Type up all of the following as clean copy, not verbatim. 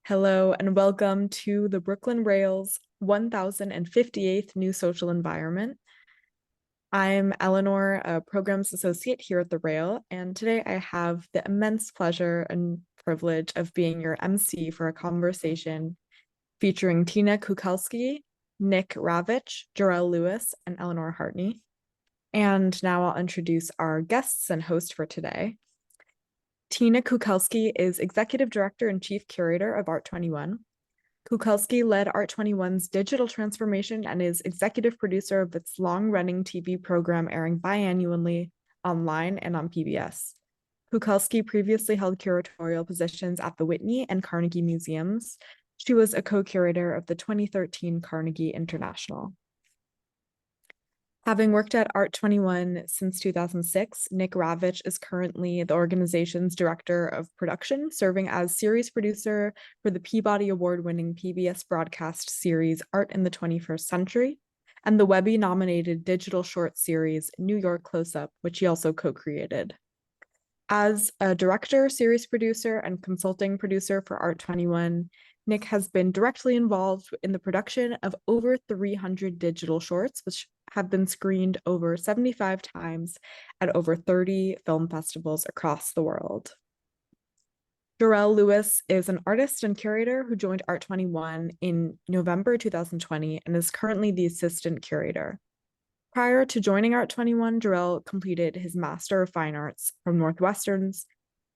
Hello and welcome to the Brooklyn Rail's 1058th New Social Environment. I'm Eleanor, a Programs Associate here at the Rail, and today I have the immense pleasure and privilege of being your MC for a conversation featuring Tina Kukielski, Nick Ravich, Jurrell Lewis, and Eleanor Heartney. And now I'll introduce our guests and host for today. Tina Kukielski is Executive Director and Chief Curator of Art21. Kukielski led Art21's digital transformation and is executive producer of its long-running TV program airing biannually online and on PBS. Kukielski previously held curatorial positions at the Whitney and Carnegie Museums. She was a co-curator of the 2013 Carnegie International. Having worked at Art21 since 2006, Nick Ravich is currently the organization's director of production, serving as series producer for the Peabody Award-winning PBS broadcast series Art in the 21st Century, and the Webby-nominated digital short series New York Close-Up, which he also co-created. As a director, series producer, and consulting producer for Art21, Nick has been directly involved in the production of over 300 digital shorts, which have been screened over 75 times at over 30 film festivals across the world. Jurrell Lewis is an artist and curator who joined Art21 in November 2020 and is currently the assistant curator. Prior to joining Art21, Jurrell completed his Master of Fine Arts from Northwestern's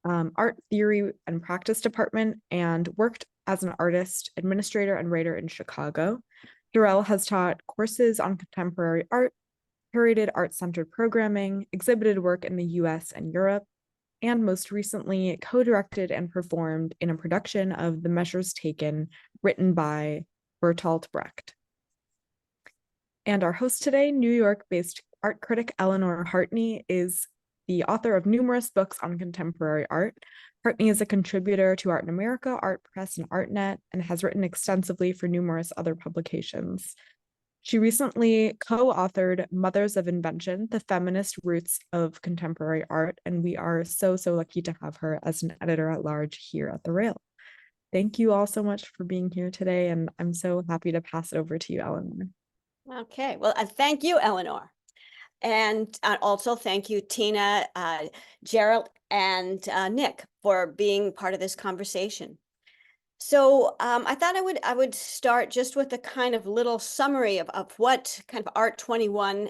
Art Theory and Practice Department and worked as an artist, administrator, and writer in Chicago. Jurrell has taught courses on contemporary art, curated art-centered programming, exhibited work in the US and Europe, and most recently co-directed and performed in a production of The Measures Taken, written by Bertolt Brecht. And our host today, New York-based art critic Eleanor Heartney, is the author of numerous books on contemporary art. Heartney is a contributor to Art in America, Art Press, and ArtNet, and has written extensively for numerous other publications. She recently co-authored Mothers of Invention, The Feminist Roots of Contemporary Art, and we are so lucky to have her as an editor-at-large here at the Rail. Thank you all so much for being here today, and I'm so happy to pass it over to you, Eleanor. Okay, well, thank you, Eleanor. And also thank you, Tina, Jurrell, and Nick for being part of this conversation. So I thought I would start just with a kind of little summary of what kind of Art21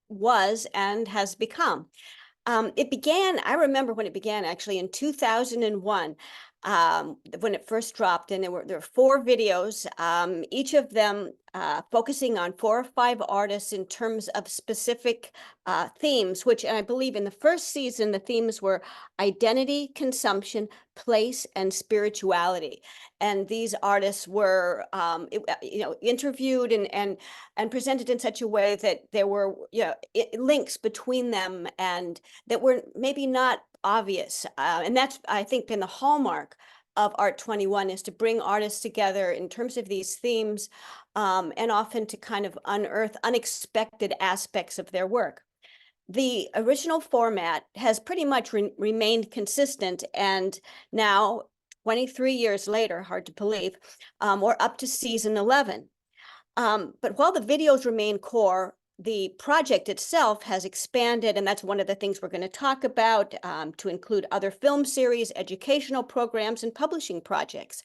was and has become. I remember when it began actually in 2001. When it first dropped, and there were 4 videos, each of them focusing on 4 or 5 artists in terms of specific themes, which I believe in the first season, the themes were identity, consumption, place, and spirituality. And these artists were, interviewed and presented in such a way that there were, links between them and that were maybe not obvious. And that's, I think, been the hallmark of Art21, is to bring artists together in terms of these themes, and often to kind of unearth unexpected aspects of their work. The original format has pretty much remained consistent, and now, 23 years later, hard to believe, we're up to season 11. But while the videos remain core, the project itself has expanded, and that's one of the things we're going to talk about, to include other film series, educational programs, and publishing projects.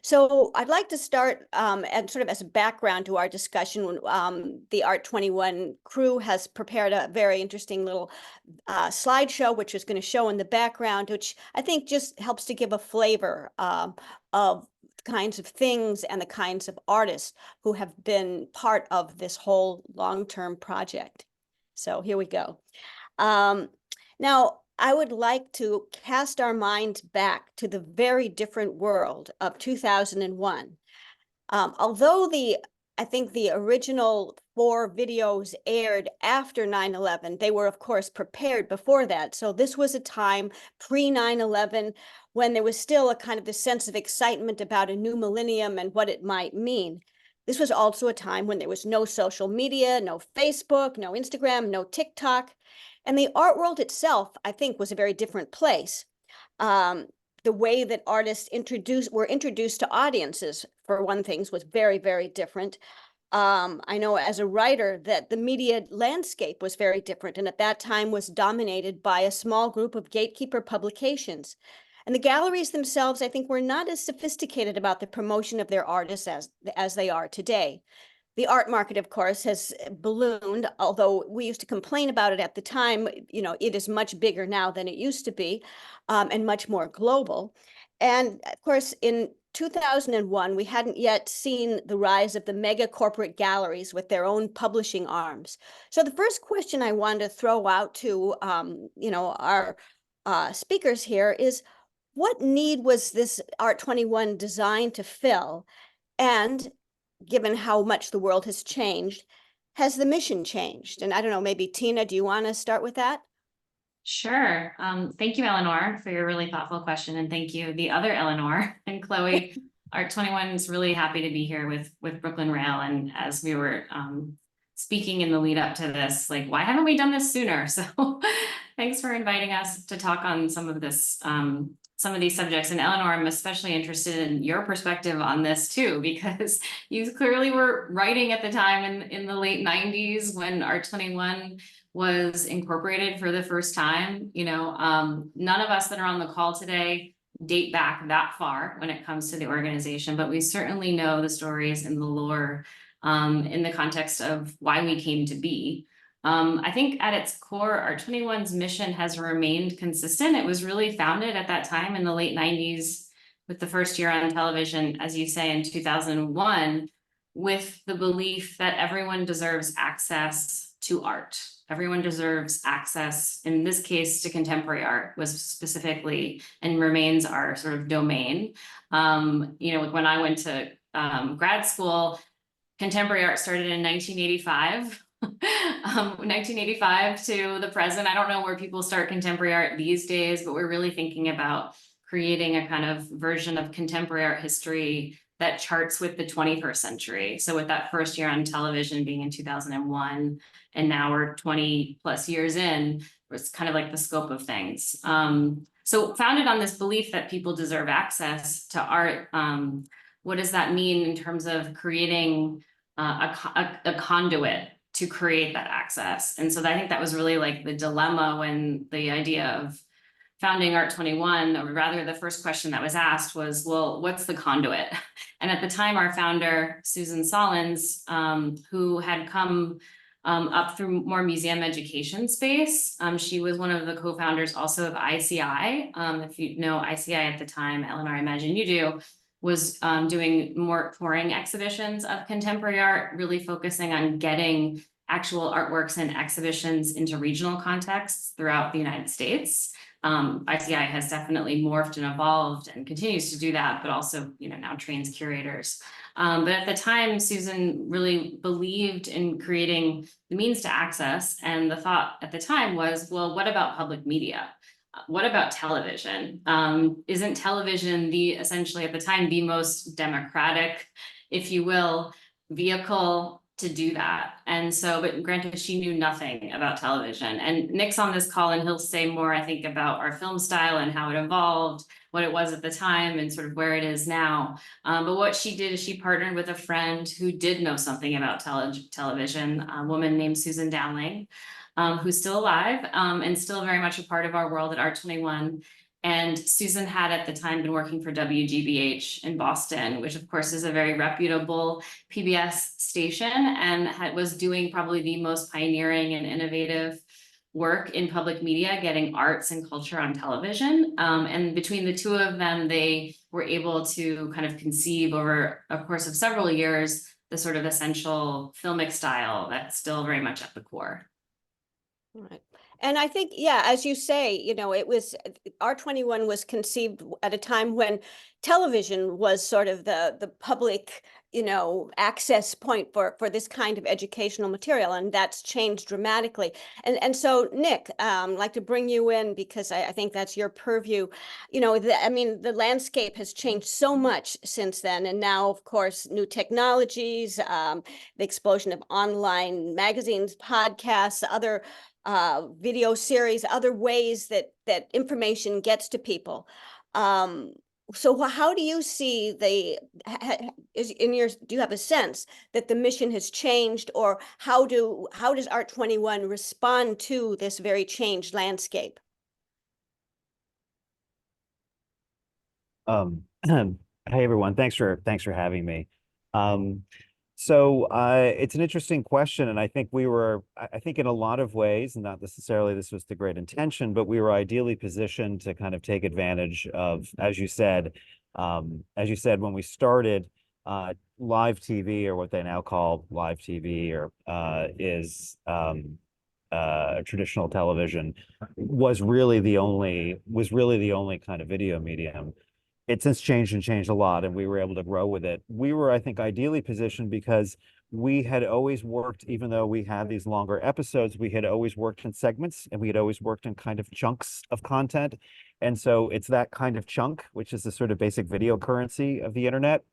So I'd like to start, and sort of as a background to our discussion, the Art21 crew has prepared a very interesting little slideshow, which is going to show in the background, which I think just helps to give a flavor of kinds of things and the kinds of artists who have been part of this whole long-term project. So here we go. Now, I would like to cast our minds back to the very different world of 2001. Although I think the original 4 videos aired after 9/11, they were, of course, prepared before that. So this was a time pre-9/11 when there was still a kind of the sense of excitement about a new millennium and what it might mean. This was also a time when there was no social media, no Facebook, no Instagram, no TikTok. And the art world itself, I think, was a very different place. the way that artists were introduced to audiences, for one thing, was very, very different. I know as a writer that the media landscape was very different, and at that time was dominated by a small group of gatekeeper publications. And the galleries themselves, I think, were not as sophisticated about the promotion of their artists as they are today. The art market, of course, has ballooned, although we used to complain about it at the time. It is much bigger now than it used to be, and much more global. And of course, in 2001, we hadn't yet seen the rise of the mega corporate galleries with their own publishing arms. So the first question I wanted to throw out to our speakers here is, what need was this Art21 designed to fill? And given how much the world has changed, has the mission changed? And I don't know, maybe Tina, do you want to start with that? Sure. Thank you, Eleanor, for your really thoughtful question. And thank you, the other Eleanor and Chloe. Art21 is really happy to be here with Brooklyn Rail. And as we were speaking in the lead up to this, like, why haven't we done this sooner? So thanks for inviting us to talk on some of this, some of these subjects. And Eleanor, I'm especially interested in your perspective on this too, because you clearly were writing at the time in the late 90s when Art21 was incorporated for the first time. None of us that are on the call today date back that far when it comes to the organization, but we certainly know the stories and the lore in the context of why we came to be. I think at its core, Art21's mission has remained consistent. It was really founded at that time in the late 90s with the first year on television, as you say, in 2001, with the belief that everyone deserves access to art. Everyone deserves access, in this case, to contemporary art was specifically and remains our sort of domain. When I went to grad school, contemporary art started in 1985. 1985 to the present. I don't know where people start contemporary art these days, but we're really thinking about creating a kind of version of contemporary art history that charts with the 21st century. So with that first year on television being in 2001, and now we're 20 plus years in, it's kind of like the scope of things. So founded on this belief that people deserve access to art, what does that mean in terms of creating a conduit to create that access? And so I think that was really like the dilemma when the idea of founding Art21, or rather the first question that was asked was, well, what's the conduit? And at the time, our founder, Susan Sollins, who had come up through more museum education space, she was one of the co-founders also of ICI. If you know ICI at the time, Eleanor, I imagine you do, was doing more touring exhibitions of contemporary art, really focusing on getting actual artworks and exhibitions into regional contexts throughout the United States. ICI has definitely morphed and evolved and continues to do that, but also, now trains curators. But at the time, Susan really believed in creating the means to access. And the thought at the time was, well, what about public media? What about television? Isn't television essentially at the time, the most democratic, if you will, vehicle to do that? And so, but granted, she knew nothing about television. And Nick's on this call and he'll say more, I think, about our film style and how it evolved, what it was at the time and sort of where it is now. But what she did is she partnered with a friend who did know something about television, a woman named Susan Dowling, who's still alive and still very much a part of our world at Art21. And Susan had at the time been working for WGBH in Boston, which of course is a very reputable PBS station, and was doing probably the most pioneering and innovative work in public media, getting arts and culture on television. And between the two of them, they were able to kind of conceive over a course of several years, the sort of essential filmic style that's still very much at the core. Right. And I think, yeah, as you say, it was Art21 was conceived at a time when television was sort of the public, access point for this kind of educational material, and that's changed dramatically. And so, Nick, I'd like to bring you in because I think that's your purview. The landscape has changed so much since then, and now, of course, new technologies, the explosion of online magazines, podcasts, other video series, other ways that information gets to people. So how do you see do you have a sense that the mission has changed, or how does Art21 respond to this very changed landscape? Hey everyone, thanks for having me. It's an interesting question, and I think I think in a lot of ways, and not necessarily this was the great intention, but we were ideally positioned to kind of take advantage of, as you said, when we started, live TV, or what they now call live TV, or is traditional television, was really the only kind of video medium. It's since changed a lot, and we were able to grow with it. We were, I think, ideally positioned because we had always worked, even though we had these longer episodes, we had always worked in segments, and we had always worked in kind of chunks of content. And so it's that kind of chunk, which is the sort of basic video currency of the internet,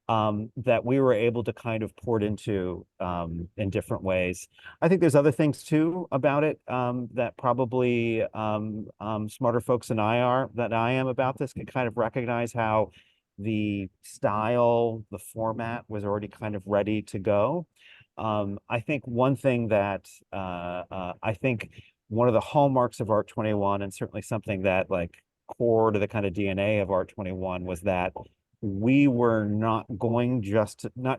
that we were able to kind of port into in different ways. I think there's other things too about it, that probably smarter folks than I am about this, can kind of recognize how the style, the format was already kind of ready to go. I think one thing that I think one of the hallmarks of Art21, and certainly something that like core to the kind of DNA of Art21, was that we were not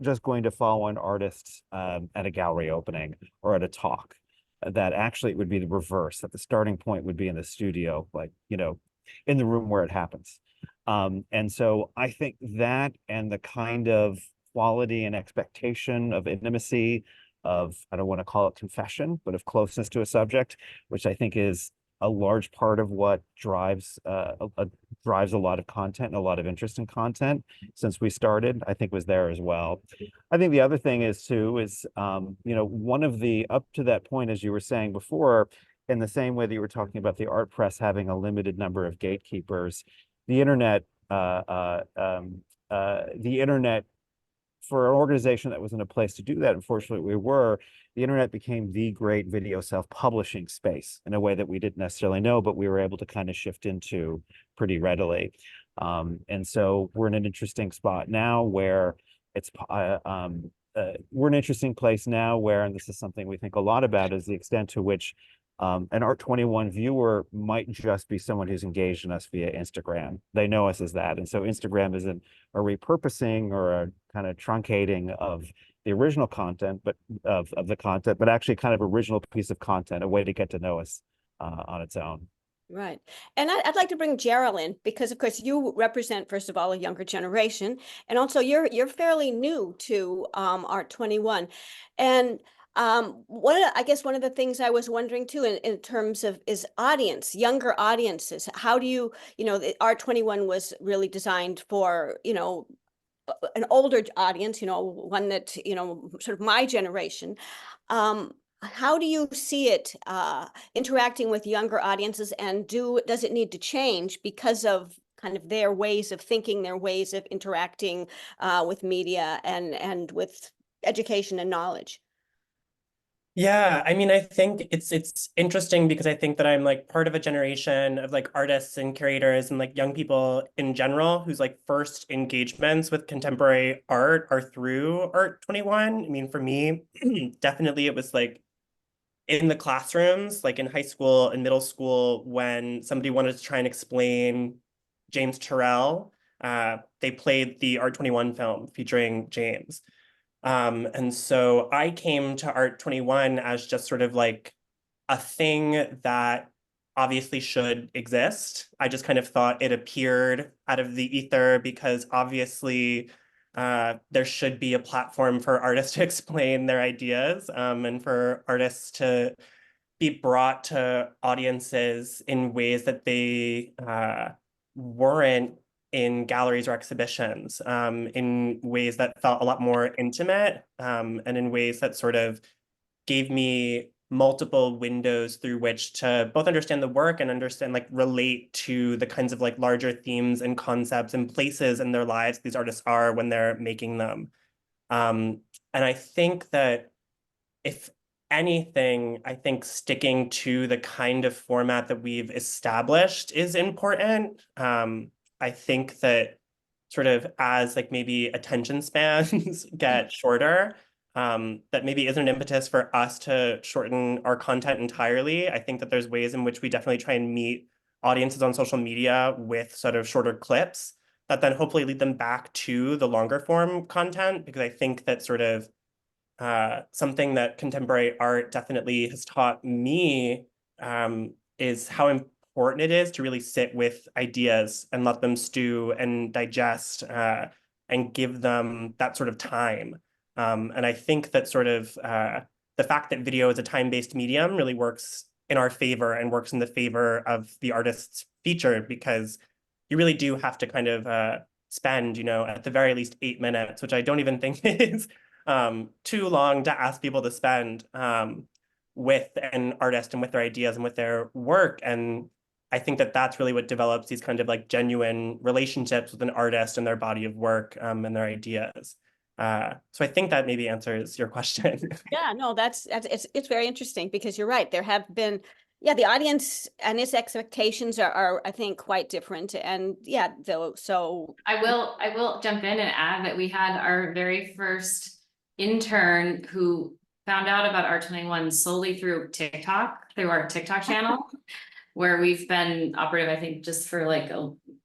just going to follow an artist at a gallery opening or at a talk. That actually it would be the reverse, that the starting point would be in the studio, like, in the room where it happens. And so I think that, and the kind of quality and expectation of intimacy, of, I don't want to call it confession, but of closeness to a subject, which I think is a large part of what drives drives a lot of content and a lot of interest in content since we started, I think was there as well. I think the other thing is too, one of the, up to that point, as you were saying before, in the same way that you were talking about the art press having a limited number of gatekeepers, the internet, for an organization that was in a place to do that, unfortunately the internet became the great video self-publishing space in a way that we didn't necessarily know, but we were able to kind of shift into pretty readily. And so we're in an interesting spot now where we're in an interesting place now where, and this is something we think a lot about, is the extent to which an Art21 viewer might just be someone who's engaged in us via Instagram. They know us as that. And so Instagram isn't a repurposing or a kind of truncating of the original content, but of the content, but actually kind of original piece of content, a way to get to know us on its own. Right. And I'd like to bring Jurrell in, because of course you represent, first of all, a younger generation, and also you're fairly new to Art21. And I guess one of the things I was wondering too, in terms of, is audience, younger audiences. How do you, the Art21 was really designed for, an older audience, one that, sort of my generation. How do you see it interacting with younger audiences, and does it need to change because of kind of their ways of thinking, their ways of interacting with media and with education and knowledge? Yeah, I mean, I think it's interesting because I think that I'm like part of a generation of like artists and curators and like young people in general whose like first engagements with contemporary art are through Art21. I mean, for me, definitely it was like in the classrooms, like in high school and middle school, when somebody wanted to try and explain James Turrell, they played the Art21 film featuring James. And so I came to Art21 as just sort of like a thing that obviously should exist. I just kind of thought it appeared out of the ether because obviously there should be a platform for artists to explain their ideas, and for artists to be brought to audiences in ways that they weren't in galleries or exhibitions, in ways that felt a lot more intimate, and in ways that sort of gave me multiple windows through which to both understand the work and understand, like, relate to the kinds of like larger themes and concepts and places in their lives these artists are when they're making them. And I think that if anything, I think sticking to the kind of format that we've established is important. I think that sort of as like maybe attention spans get shorter, that maybe isn't an impetus for us to shorten our content entirely. I think that there's ways in which we definitely try and meet audiences on social media with sort of shorter clips that then hopefully lead them back to the longer form content, because I think that sort of something that contemporary art definitely has taught me is how important it is to really sit with ideas and let them stew and digest and give them that sort of time. And I think that sort of the fact that video is a time-based medium really works in our favor and works in the favor of the artist's feature, because you really do have to kind of spend, at the very least 8 minutes, which I don't even think is too long to ask people to spend with an artist and with their ideas and with their work. And I think that that's really what develops these kind of like genuine relationships with an artist and their body of work and their ideas. So I think that maybe answers your question. Yeah, no, it's very interesting, because you're right. There have been, the audience and its expectations are I think quite different. And so I will jump in and add that we had our very first intern who found out about Art21 solely through TikTok, through our TikTok channel, where we've been operative, I think, just for like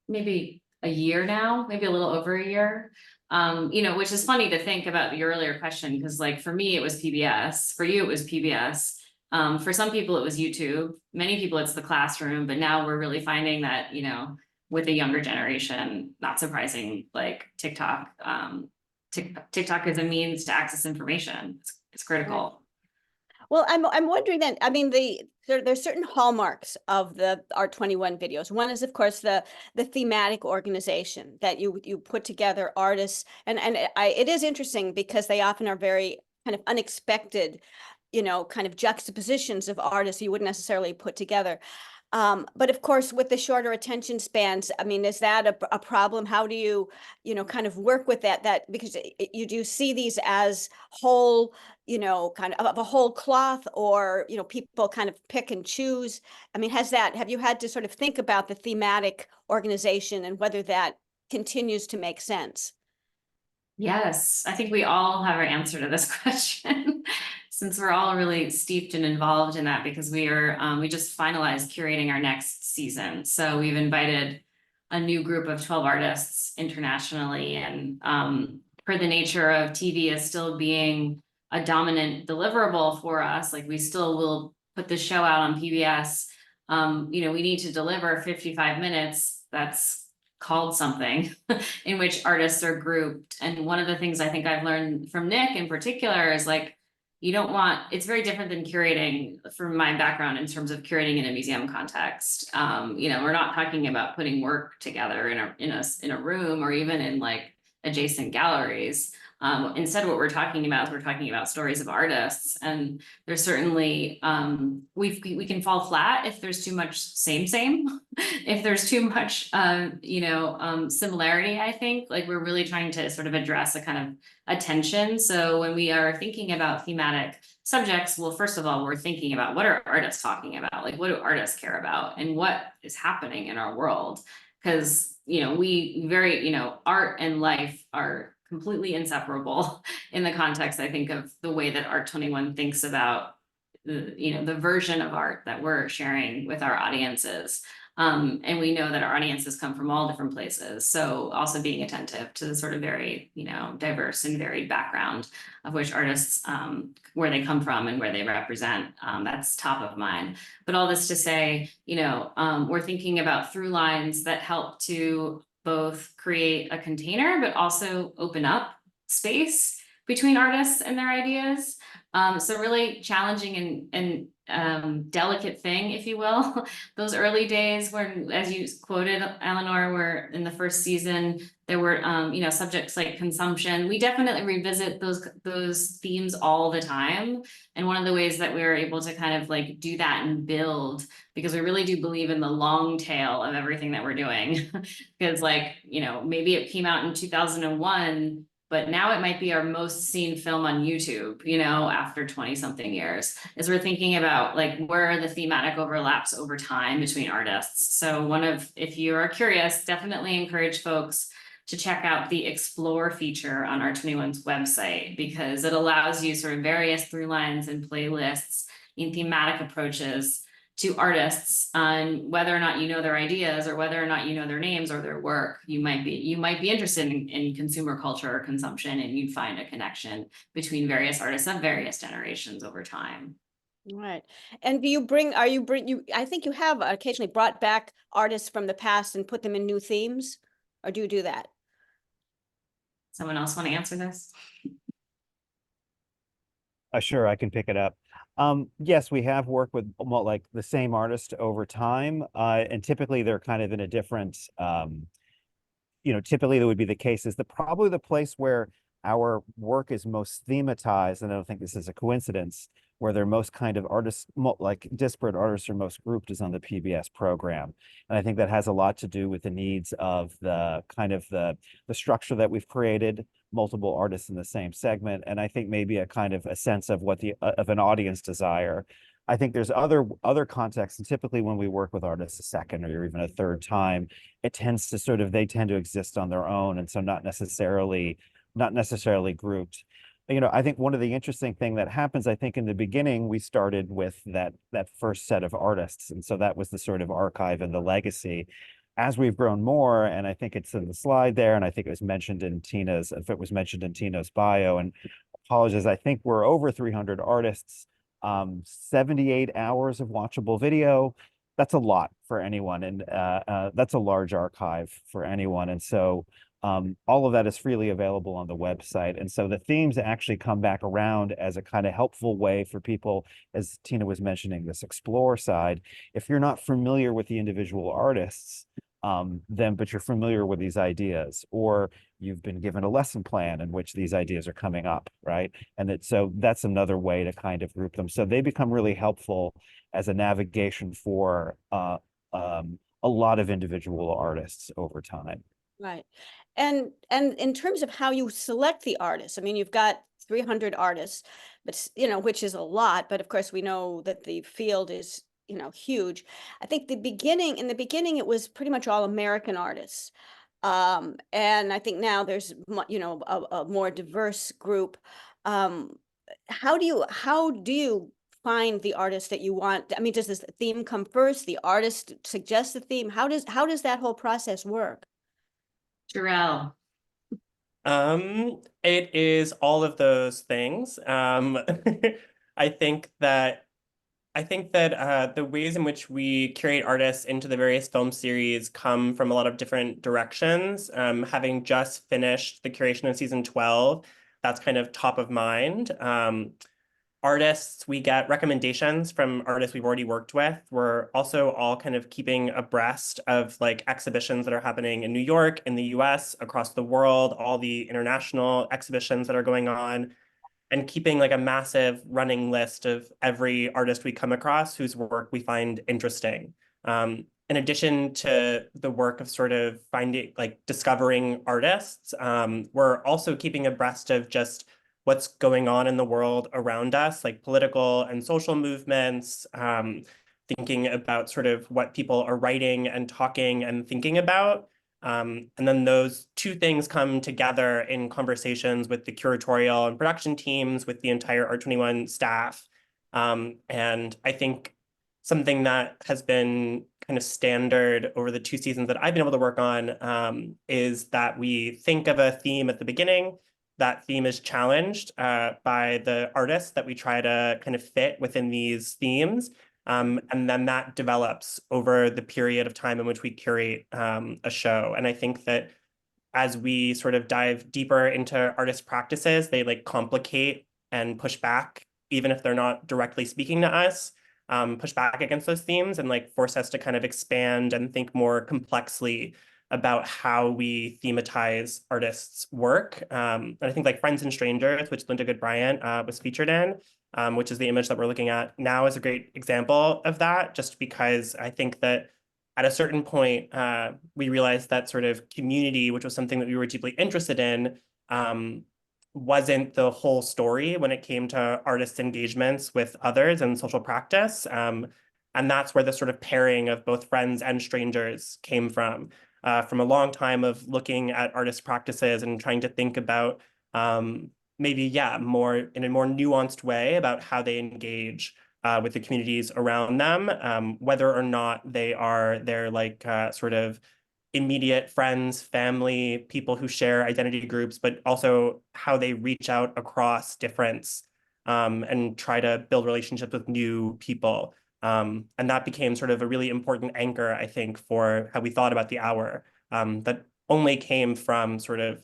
maybe a year now, maybe a little over a year. Which is funny to think about your earlier question, because like for me, it was PBS, for you, it was PBS. For some people, it was YouTube. Many people, it's the classroom, but now we're really finding that, with the younger generation, not surprising, like TikTok, TikTok is a means to access information. It's critical. Well, I'm wondering then, I mean, there's certain hallmarks of the Art21 videos. One is, of course, the thematic organization that you put together artists, and it is interesting because they often are very kind of unexpected, kind of juxtapositions of artists you wouldn't necessarily put together. But of course, with the shorter attention spans, I mean, is that a problem? How do you, kind of work with that because you do see these as whole, kind of a whole cloth, or, people kind of pick and choose? I mean, have you had to sort of think about the thematic organization and whether that continues to make sense? Yes, I think we all have our answer to this question. Since we're all really steeped and involved in that, because we just finalized curating our next season. So we've invited a new group of 12 artists internationally, and for the nature of TV as still being a dominant deliverable for us, like we still will put the show out on PBS. We need to deliver 55 minutes. That's called something in which artists are grouped. And one of the things I think I've learned from Nick in particular is like, it's very different than curating, from my background, in terms of curating in a museum context. We're not talking about putting work together in a room or even in like adjacent galleries. Instead, what we're talking about stories of artists, and there's certainly we can fall flat if there's too much same. If there's too much similarity, I think like we're really trying to sort of address a kind of attention. So when we are thinking about thematic subjects, well, first of all, we're thinking about what are artists talking about, like what do artists care about, and what is happening in our world, because art and life are completely inseparable in the context, I think, of the way that Art21 thinks about the version of art that we're sharing with our audiences. And we know that our audiences come from all different places. So also being attentive to the sort of very, diverse and varied background of which artists, where they come from and where they represent, that's top of mind. But all this to say, we're thinking about through lines that help to both create a container, but also open up space between artists and their ideas. So really challenging and delicate thing, if you will. Those early days when, as you quoted, Eleanor, were in the first season, there were subjects like consumption. We definitely revisit those themes all the time. And one of the ways that we were able to kind of like do that and build, because we really do believe in the long tail of everything that we're doing. Because maybe it came out in 2001, but now it might be our most seen film on YouTube, you know, after 20 something years, as we're thinking about like where are the thematic overlaps over time between artists. So if you are curious, definitely encourage folks to check out the Explore feature on Art21's website, because it allows you sort of various through lines and playlists in thematic approaches to artists on whether or not you know their ideas or whether or not you know their names or their work. You might be interested in consumer culture or consumption, and you'd find a connection between various artists of various generations over time. Right. And I think you have occasionally brought back artists from the past and put them in new themes, or do you do that? Someone else want to answer this? Sure, I can pick it up. Yes, we have worked with like the same artist over time, and typically they're kind of in a different, typically that would be the case. Is probably the place where our work is most thematized, and I don't think this is a coincidence, where they're most kind of artists, like disparate artists are most grouped, is on the PBS program. And I think that has a lot to do with the needs of the kind of the structure that we've created, multiple artists in the same segment, and I think maybe a kind of a sense of what of an audience desire. I think there's other contexts, and typically when we work with artists a second or even a third time, it tends to they tend to exist on their own, and so not necessarily grouped. I think one of the interesting thing that happens, I think in the beginning, we started with that first set of artists. And so that was the sort of archive and the legacy. As we've grown more, and I think it's in the slide there, and I think it was mentioned in Tina's bio, and apologies, I think we're over 300 artists, 78 hours of watchable video. That's a lot for anyone. And that's a large archive for anyone. And so all of that is freely available on the website. And so the themes actually come back around as a kind of helpful way for people, as Tina was mentioning, this explore side. If you're not familiar with the individual artists, but you're familiar with these ideas, or you've been given a lesson plan in which these ideas are coming up, right? And so that's another way to kind of group them. So they become really helpful as a navigation for a lot of individual artists over time. Right. And in terms of how you select the artists, I mean, you've got 300 artists, but which is a lot, but of course we know that the field is, huge. I think in the beginning, it was pretty much all American artists. And I think now there's, a more diverse group. How do you find the artist that you want? I mean, does this theme come first? The artist suggests the theme? How does that whole process work? Jurrell. It is all of those things. I think that the ways in which we curate artists into the various film series come from a lot of different directions. Having just finished the curation of season 12, that's kind of top of mind. Artists, we get recommendations from artists we've already worked with. We're also all kind of keeping abreast of like exhibitions that are happening in New York, in the US, across the world, all the international exhibitions that are going on, and keeping like a massive running list of every artist we come across whose work we find interesting. In addition to the work of sort of discovering artists, we're also keeping abreast of just what's going on in the world around us, like political and social movements, thinking about sort of what people are writing and talking and thinking about. And then those two things come together in conversations with the curatorial and production teams, with the entire Art21 staff. And I think something that has been kind of standard over the 2 seasons that I've been able to work on is that we think of a theme at the beginning. That theme is challenged by the artists that we try to kind of fit within these themes. And then that develops over the period of time in which we curate a show. And I think that as we sort of dive deeper into artist practices, they like complicate and push back, even if they're not directly speaking to us, push back against those themes and like force us to kind of expand and think more complexly about how we thematize artists' work. And I think like Friends and Strangers, which Linda Goodbryant was featured in, which is the image that we're looking at now, is a great example of that, just because I think that at a certain point, we realized that sort of community, which was something that we were deeply interested in, wasn't the whole story when it came to artists' engagements with others and social practice. And that's where the sort of pairing of both friends and strangers came from a long time of looking at artist practices and trying to think about maybe, yeah, more in a more nuanced way about how they engage with the communities around them, whether or not they're like sort of immediate friends, family, people who share identity groups, but also how they reach out across difference and try to build relationships with new people. And that became sort of a really important anchor, I think, for how we thought about the hour, that only came from sort of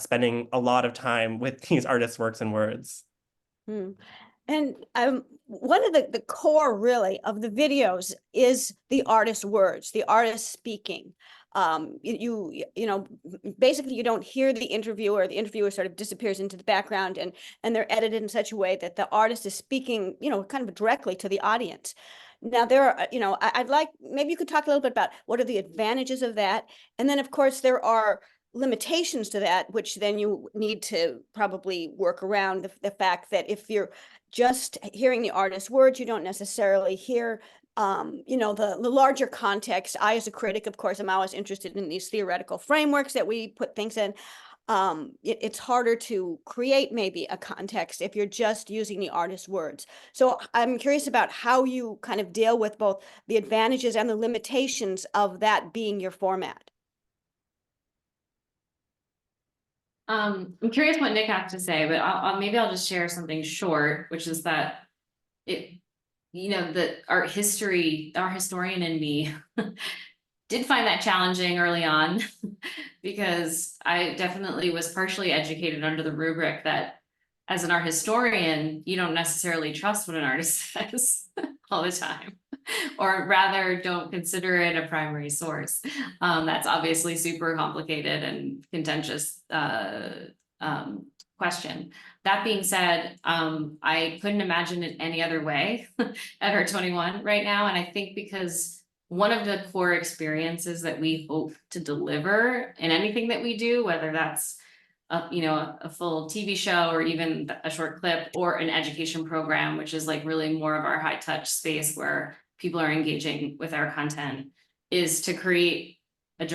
spending a lot of time with these artists' works and words. And one of the core really of the videos is the artist's words, the artist speaking. You know, basically you don't hear the interviewer sort of disappears into the background, and they're edited in such a way that the artist is speaking, you know, kind of directly to the audience. Now there are, you know, I'd like, maybe you could talk a little bit about what are the advantages of that. And then of course there are limitations to that, which then you need to probably work around the fact that if you're just hearing the artist's words, you don't necessarily hear you know, the larger context. I, as a critic, of course, I'm always interested in these theoretical frameworks that we put things in. It's harder to create maybe a context if you're just using the artist's words. So I'm curious about how you kind of deal with both the advantages and the limitations of that being your format. I'm curious what Nick has to say, but maybe I'll just share something short, which is that you know, the art history, our historian in me did find that challenging early on because I definitely was partially educated under the rubric that as an art historian, you don't necessarily trust what an artist says all the time, or rather don't consider it a primary source. That's obviously super complicated and contentious question. That being said, I couldn't imagine it any other way at Art21 right now. And I think because one of the core experiences that we hope to deliver in anything that we do, whether that's you know, a full TV show or even a short clip or an education program, which is like really more of our high touch space where people are engaging with our content, is to create a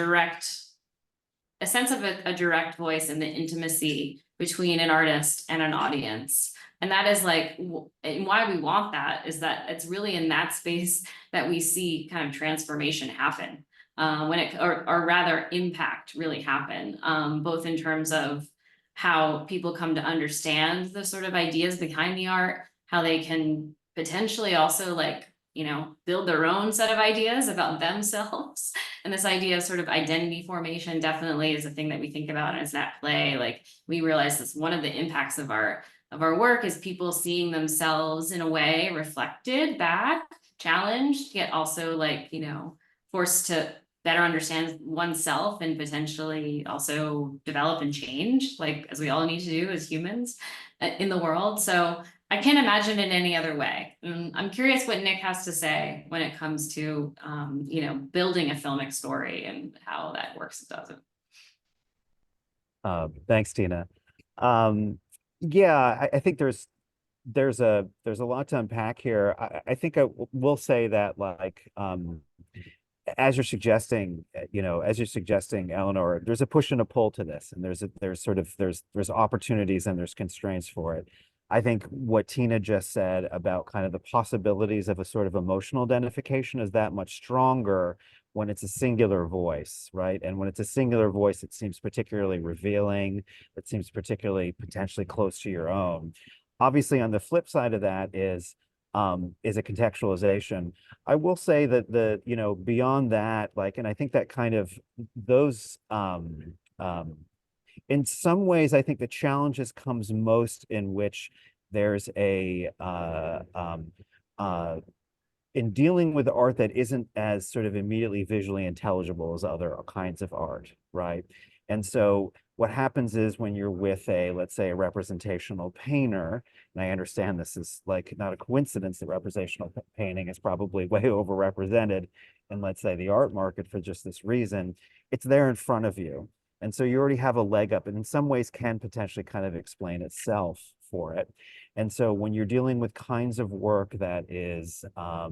sense of a direct voice and the intimacy between an artist and an audience. And that is like, and why we want that is that it's really in that space that we see kind of transformation happen, or rather impact really happen, both in terms of how people come to understand the sort of ideas behind the art, how they can potentially also like, you know, build their own set of ideas about themselves. And this idea of sort of identity formation definitely is a thing that we think about as that play. Like we realize this, one of the impacts of our work is people seeing themselves in a way reflected back, challenged, yet also like, you know, forced to better understand oneself and potentially also develop and change, like as we all need to do as humans in the world. So I can't imagine it any other way. I'm curious what Nick has to say when it comes to, you know, building a filmic story and how that works and doesn't. Thanks, Tina. Yeah, I think there's a lot to unpack here. I think I will say that like as you're suggesting, you know, Eleanor, there's a push and a pull to this, and there's opportunities and there's constraints for it. I think what Tina just said about kind of the possibilities of a sort of emotional identification is that much stronger when it's a singular voice, right? And when it's a singular voice, it seems particularly revealing. It seems particularly potentially close to your own. Obviously, on the flip side of that is a contextualization. I will say that you know, beyond that, like, and I think that kind of those in some ways, I think the challenges comes most in which there's in dealing with art that isn't as sort of immediately visually intelligible as other kinds of art, right? And so what happens is when you're with let's say a representational painter, and I understand this is like not a coincidence that representational painting is probably way overrepresented in, let's say, the art market for just this reason, it's there in front of you. And so you already have a leg up, and in some ways can potentially kind of explain itself for it. And so when you're dealing with kinds of work that is, I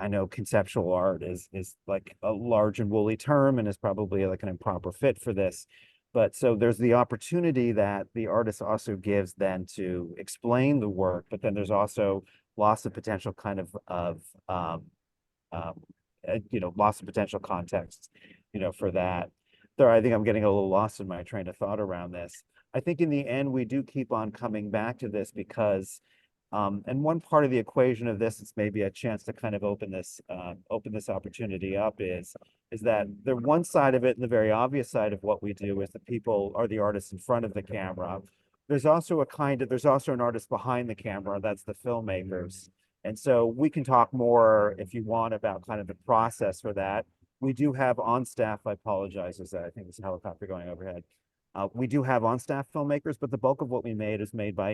know conceptual art is like a large and woolly term and is probably like an improper fit for this. But so there's the opportunity that the artist also gives then to explain the work, but then there's also loss of potential kind of loss of potential context, for that. There, I think I'm getting a little lost in my train of thought around this. I think in the end, we do keep on coming back to this because, and one part of the equation of this is maybe a chance to kind of open this opportunity up is that the one side of it and the very obvious side of what we do is the people are the artists in front of the camera. There's also an artist behind the camera, that's the filmmakers. And so we can talk more if you want about kind of the process for that. We do have on staff, I apologize, I think there's a helicopter going overhead. We do have on staff filmmakers, but the bulk of what we made is made by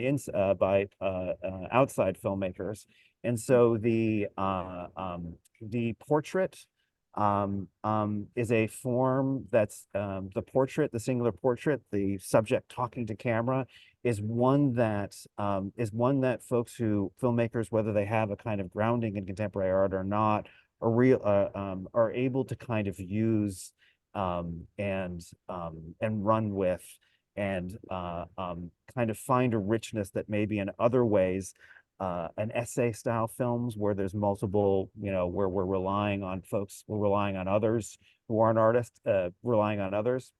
outside filmmakers. And so the portrait is a form that's the portrait, the singular portrait, the subject talking to camera is one that filmmakers, whether they have a kind of grounding in contemporary art or not, are able to kind of use and run with and kind of find a richness that maybe in other ways an essay style films where there's multiple, where we're relying on others who aren't artists, relying on others.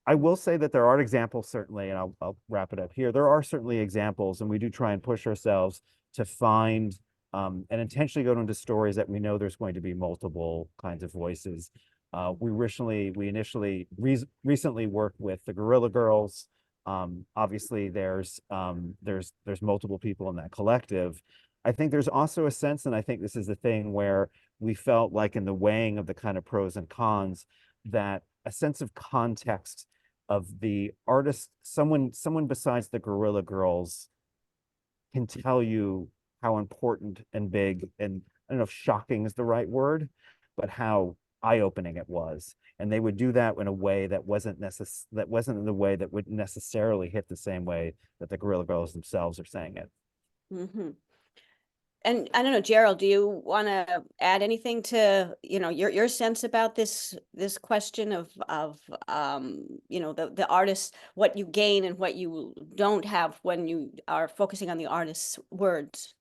I will say that there are examples, certainly, and I'll wrap it up here. There are certainly examples, and we do try and push ourselves to find and intentionally go into stories that we know there's going to be multiple kinds of voices. We initially recently worked with the Guerrilla Girls. Obviously, there's multiple people in that collective. I think there's also a sense, and I think this is the thing where we felt like in the weighing of the kind of pros and cons, that a sense of context of the artist, someone besides the Guerrilla Girls can tell you how important and big, and I don't know if shocking is the right word, but how eye-opening it was. And they would do that in a way that wasn't in the way that would necessarily hit the same way that the Guerrilla Girls themselves are saying it. Mm-hmm. And I don't know, Jurrell, do you want to add anything to, your sense about this question of the artist, what you gain and what you don't have when you are focusing on the artist's words?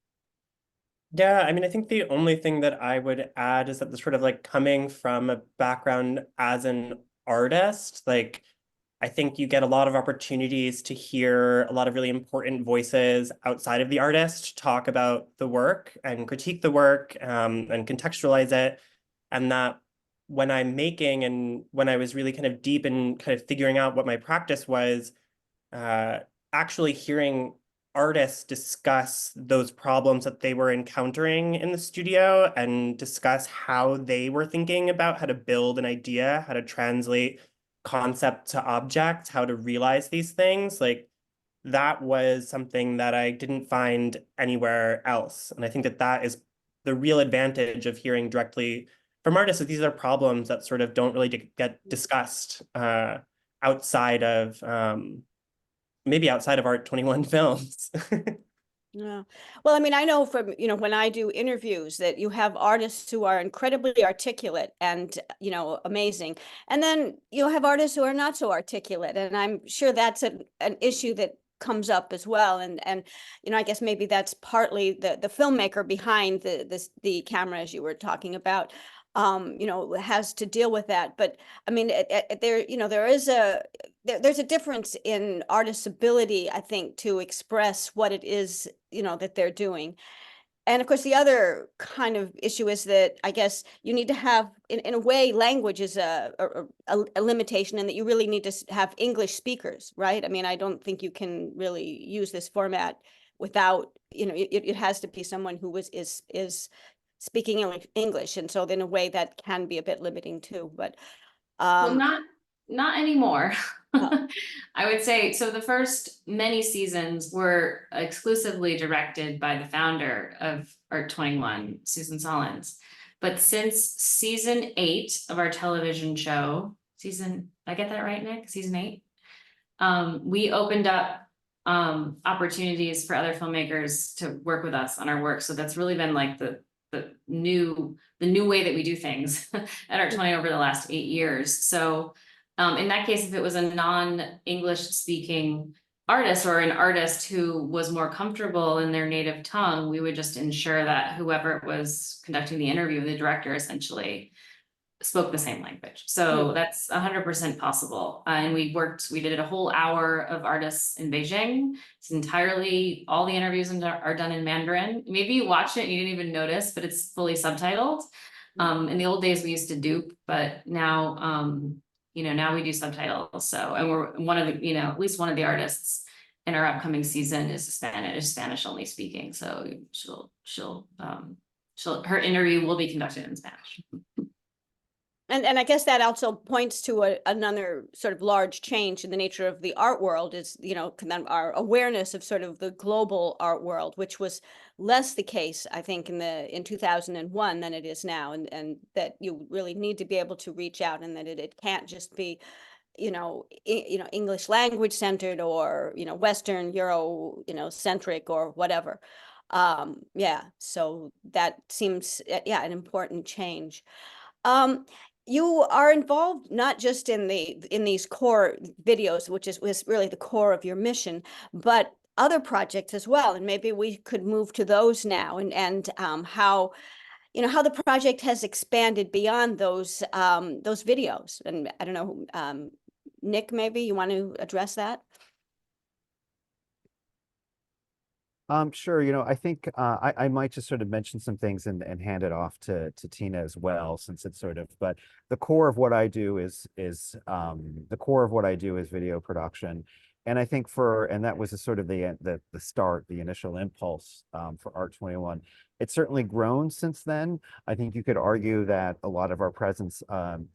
Yeah, I mean, I think the only thing that I would add is that the sort of like coming from a background as an artist, like I think you get a lot of opportunities to hear a lot of really important voices outside of the artist talk about the work and critique the work and contextualize it. And that when I'm making and when I was really kind of deep in kind of figuring out what my practice was, actually hearing artists discuss those problems that they were encountering in the studio and discuss how they were thinking about how to build an idea, how to translate concept to object, how to realize these things, like that was something that I didn't find anywhere else. And I think that is the real advantage of hearing directly from artists, that these are problems that sort of don't really get discussed outside of maybe outside of Art21 films. Yeah. Well, I mean, I know from, when I do interviews that you have artists who are incredibly articulate and, amazing. And then you'll have artists who are not so articulate. And I'm sure that's an issue that comes up as well. And I guess maybe that's partly the filmmaker behind the camera, as you were talking about, has to deal with that. But I mean, there's a difference in artists' ability, I think, to express what it is, that they're doing. And of course, the other kind of issue is that I guess you need to have, in a way, language is a limitation, and that you really need to have English speakers, right? I mean, I don't think you can really use this format without, it has to be someone who is speaking English. And so in a way that can be a bit limiting too, but. Well, not anymore. Oh. I would say, so the first many seasons were exclusively directed by the founder of Art21, Susan Sollins. But since season 8 of our television show, season, I get that right, Nick? Season 8. We opened up opportunities for other filmmakers to work with us on our work. So that's really been like the new way that we do things at Art21 over the last 8 years. So in that case, if it was a non-English speaking artist or an artist who was more comfortable in their native tongue, we would just ensure that whoever was conducting the interview, the director essentially, spoke the same language. So that's 100% possible. And we did a whole hour of artists in Beijing. It's entirely, all the interviews are done in Mandarin. Maybe you watch it and you didn't even notice, but it's fully subtitled. In the old days we used to dupe, but now, now we do subtitles. So, and we're one of the, at least one of the artists in our upcoming season is Spanish only speaking. So her interview will be conducted in Spanish. And I guess that also points to another sort of large change in the nature of the art world is, our awareness of sort of the global art world, which was less the case, I think, in 2001 than it is now, and that you really need to be able to reach out, and that it can't just be, English language centered or, Western Euro, centric or whatever. So that seems, an important change. You are involved not just in these core videos, which was really the core of your mission, but other projects as well. And maybe we could move to those now, and how the project has expanded beyond those videos. And I don't know, Nick, maybe you want to address that? Sure. I think I might just sort of mention some things and hand it off to Tina as well, since it's sort of, but the core of what I do is video production. And I think that was sort of the start, the initial impulse for Art21. It's certainly grown since then. I think you could argue that a lot of our presence, on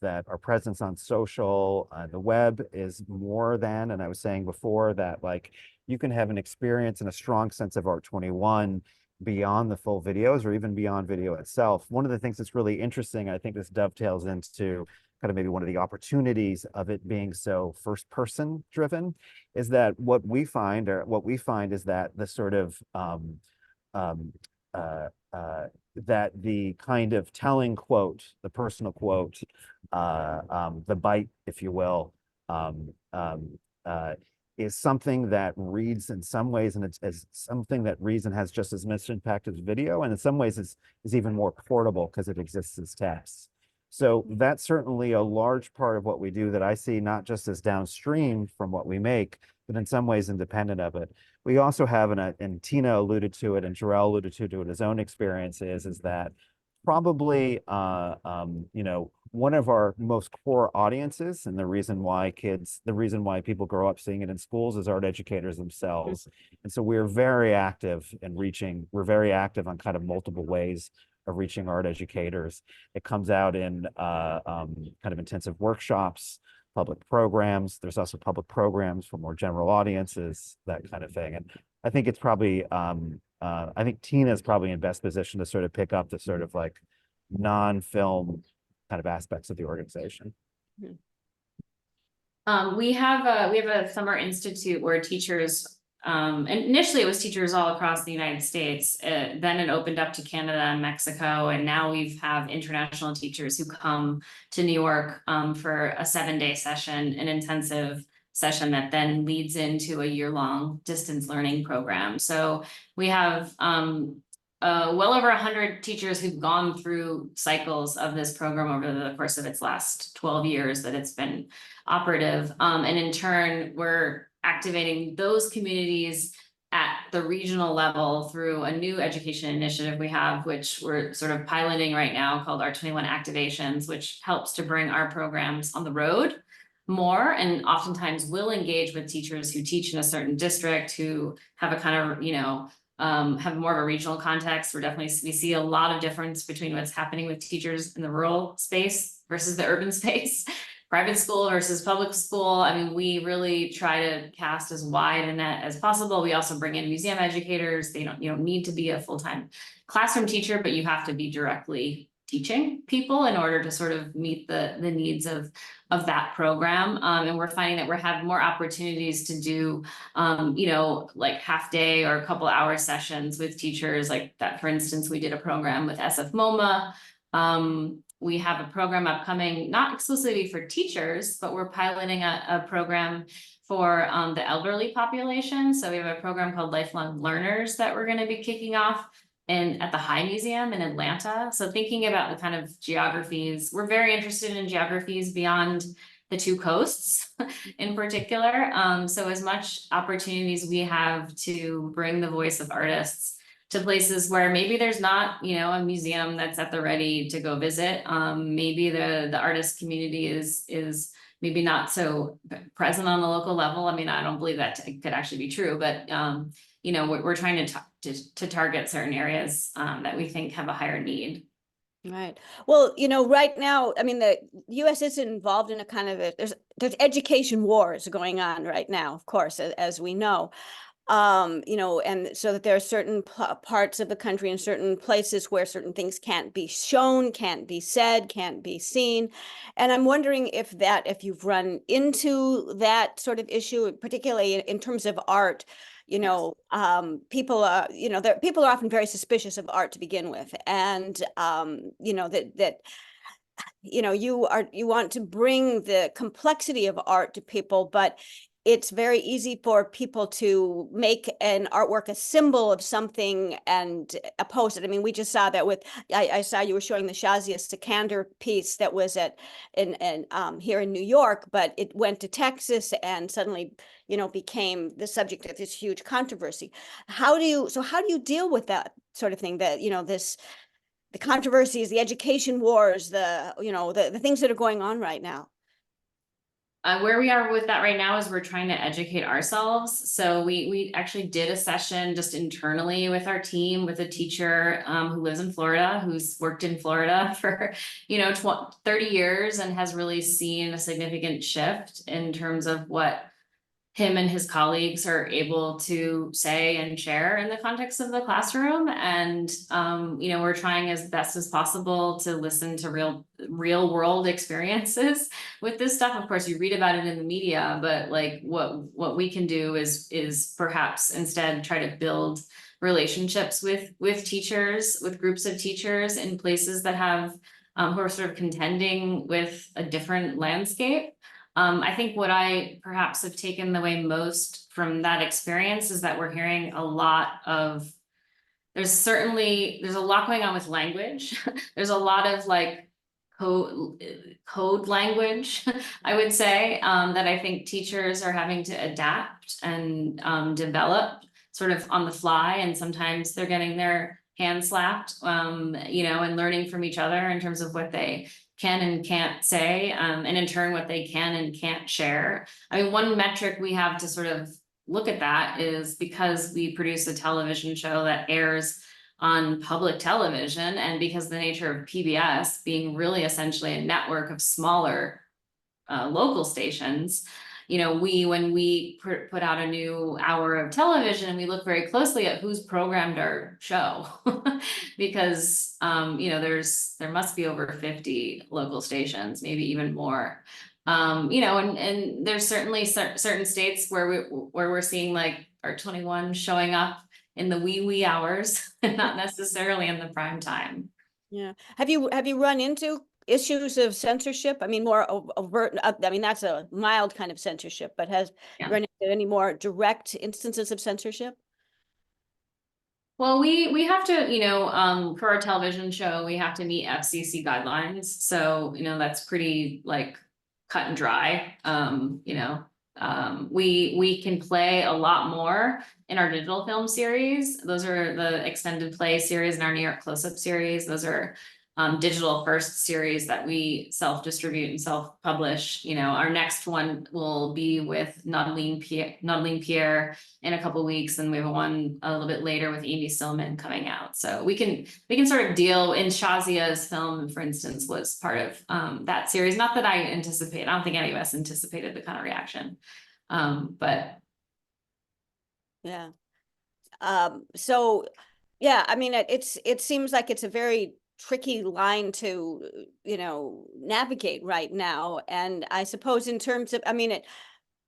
social, the web is more than, and I was saying before that, like, you can have an experience and a strong sense of Art21 beyond the full videos or even beyond video itself. One of the things that's really interesting, I think this dovetails into kind of maybe one of the opportunities of it being so first person driven, is that what we find is that the sort of that the kind of telling quote, the personal quote, the bite, if you will, is something that reads in some ways, and it's something that reads and has just as much impact as video, and in some ways is even more portable because it exists as text. So that's certainly a large part of what we do that I see not just as downstream from what we make, but in some ways independent of it. We also have, and Tina alluded to it, and Jurrell alluded to it in his own experiences, is that probably one of our most core audiences, and the reason why people grow up seeing it in schools, is art educators themselves. And so we're very active on kind of multiple ways of reaching art educators. It comes out in kind of intensive workshops, public programs. There's also public programs for more general audiences, that kind of thing. And I think it's probably I think Tina's probably in best position to sort of pick up the sort of like non-film kind of aspects of the organization. We have a summer institute where teachers, and initially it was teachers all across the United States. Then it opened up to Canada and Mexico, and now we have international teachers who come to New York for a 7-day session, an intensive session that then leads into a year-long distance learning program. So we have well over 100 teachers who've gone through cycles of this program over the course of its last 12 years that it's been operative. And in turn, we're activating those communities at the regional level through a new education initiative we have, which we're sort of piloting right now, called Art21 Activations, which helps to bring our programs on the road more, and oftentimes will engage with teachers who teach in a certain district, who have a kind of, have more of a regional context. We see a lot of difference between what's happening with teachers in the rural space versus the urban space, private school versus public school. I mean, we really try to cast as wide a net as possible. We also bring in museum educators. You don't need to be a full-time classroom teacher, but you have to be directly teaching people in order to sort of meet the needs of that program. And we're finding that we're having more opportunities to do, you know, like half day or a couple hour sessions with teachers like that. For instance, we did a program with SF MoMA. We have a program upcoming, not exclusively for teachers, but we're piloting a program for the elderly population. So we have a program called Lifelong Learners that we're going to be kicking off at the High Museum in Atlanta. So thinking about the kind of geographies, we're very interested in geographies beyond the two coasts in particular. So as much opportunities we have to bring the voice of artists to places where maybe there's not, you know, a museum that's at the ready to go visit. Maybe the artist community is maybe not so present on the local level. I mean, I don't believe that could actually be true, but you know, we're trying to target certain areas that we think have a higher need. Right. Well, you know, right now, I mean, the U.S. is involved in a kind of there's education wars going on right now, of course, as we know. You know, and so that there are certain parts of the country and certain places where certain things can't be shown, can't be said, can't be seen. And I'm wondering if you've run into that sort of issue, particularly in terms of art. You know, people are, you know, people are often very suspicious of art to begin with. And, you know, that you know, you want to bring the complexity of art to people, but it's very easy for people to make an artwork a symbol of something and oppose it. I mean, we just saw that with, I saw you were showing the Shazia Sikander piece that was here in New York, but it went to Texas and suddenly, you know, became the subject of this huge controversy. How do you deal with that sort of thing, that, you know, the controversies, the education wars, you know, the things that are going on right now? Where we are with that right now is we're trying to educate ourselves. So we actually did a session just internally with our team with a teacher who lives in Florida, who's worked in Florida for, you know, 30 years and has really seen a significant shift in terms of what him and his colleagues are able to say and share in the context of the classroom. And, you know, we're trying as best as possible to listen to real world experiences with this stuff. Of course, you read about it in the media, but like what we can do is perhaps instead try to build relationships with teachers, with groups of teachers in places that have, who are sort of contending with a different landscape. I think what I perhaps have taken away most from that experience is that we're hearing a lot of, there's a lot going on with language. There's a lot of like code language, I would say, that I think teachers are having to adapt and develop sort of on the fly. And sometimes they're getting their hand slapped, you know, and learning from each other in terms of what they can and can't say, and in turn what they can and can't share. I mean, one metric we have to sort of look at that is because we produce a television show that airs on public television, and because the nature of PBS being really essentially a network of smaller local stations, you know, when we put out a new hour of television, we look very closely at who's programmed our show because, you know, there must be over 50 local stations, maybe even more. You know, and there's certainly certain states where we're seeing like Art21 showing up in the wee hours and not necessarily in the prime time. Yeah. Have you run into issues of censorship? I mean, more overt, I mean, that's a mild kind of censorship, but has run into any more direct instances of censorship? Well, we have to, you know, for our television show, we have to meet FCC guidelines. So, you know, that's pretty like cut and dry. You know, we can play a lot more in our digital film series. Those are the extended play series and our New York close-up series. Those are digital first series that we self-distribute and self-publish. You know, our next one will be with Naudeline Pierre in a couple of weeks, and we have one a little bit later with Amy Silman coming out. So we can sort of deal in Shazia's film, for instance, was part of that series. Not that I don't think any of us anticipated the kind of reaction, but yeah. So yeah, I mean, it seems like it's a very tricky line to, navigate right now. And I suppose in terms of,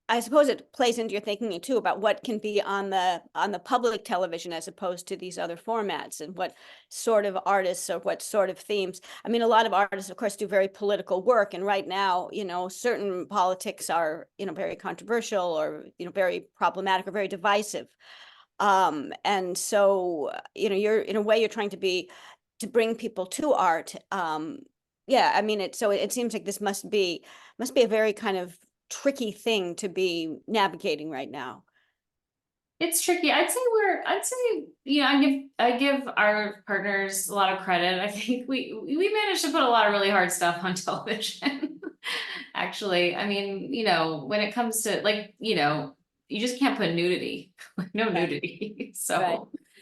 I suppose it plays into your thinking too about what can be on the public television as opposed to these other formats, and what sort of artists or what sort of themes. I mean, a lot of artists, of course, do very political work, and right now, certain politics are, very controversial, or, very problematic, or very divisive. And so, you're in a way you're trying to bring people to art. Yeah, I mean, it seems like this must be a very kind of tricky thing to be navigating right now. It's tricky. I'd say, I give our partners a lot of credit. I think we managed to put a lot of really hard stuff on television. Actually, I mean, when it comes to you just can't put nudity, no nudity. So Right.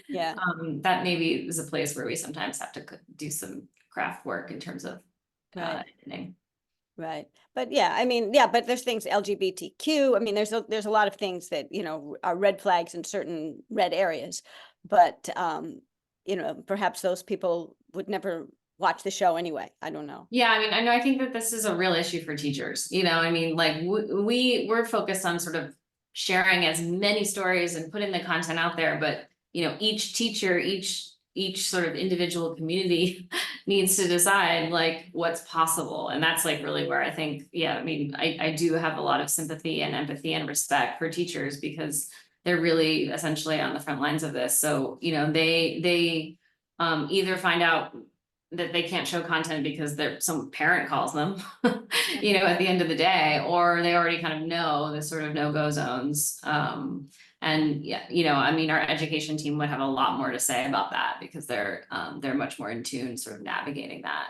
Yeah. that maybe is a place where we sometimes have to do some craft work in terms of editing. Right. But yeah, I mean, yeah, but there's things LGBTQ. I mean, there's a lot of things that, are red flags in certain red areas, but, perhaps those people would never watch the show anyway. I don't know. Yeah, I mean, I think that this is a real issue for teachers. I mean, like we're focused on sort of sharing as many stories and putting the content out there, but each teacher, each sort of individual community needs to decide like what's possible. And that's like really where I think, yeah, I mean, I do have a lot of sympathy and empathy and respect for teachers, because they're really essentially on the front lines of this. So, they either find out that they can't show content because some parent calls them, at the end of the day, or they already kind of know the sort of no-go zones. And yeah, I mean, our education team would have a lot more to say about that, because they're much more in tune sort of navigating that.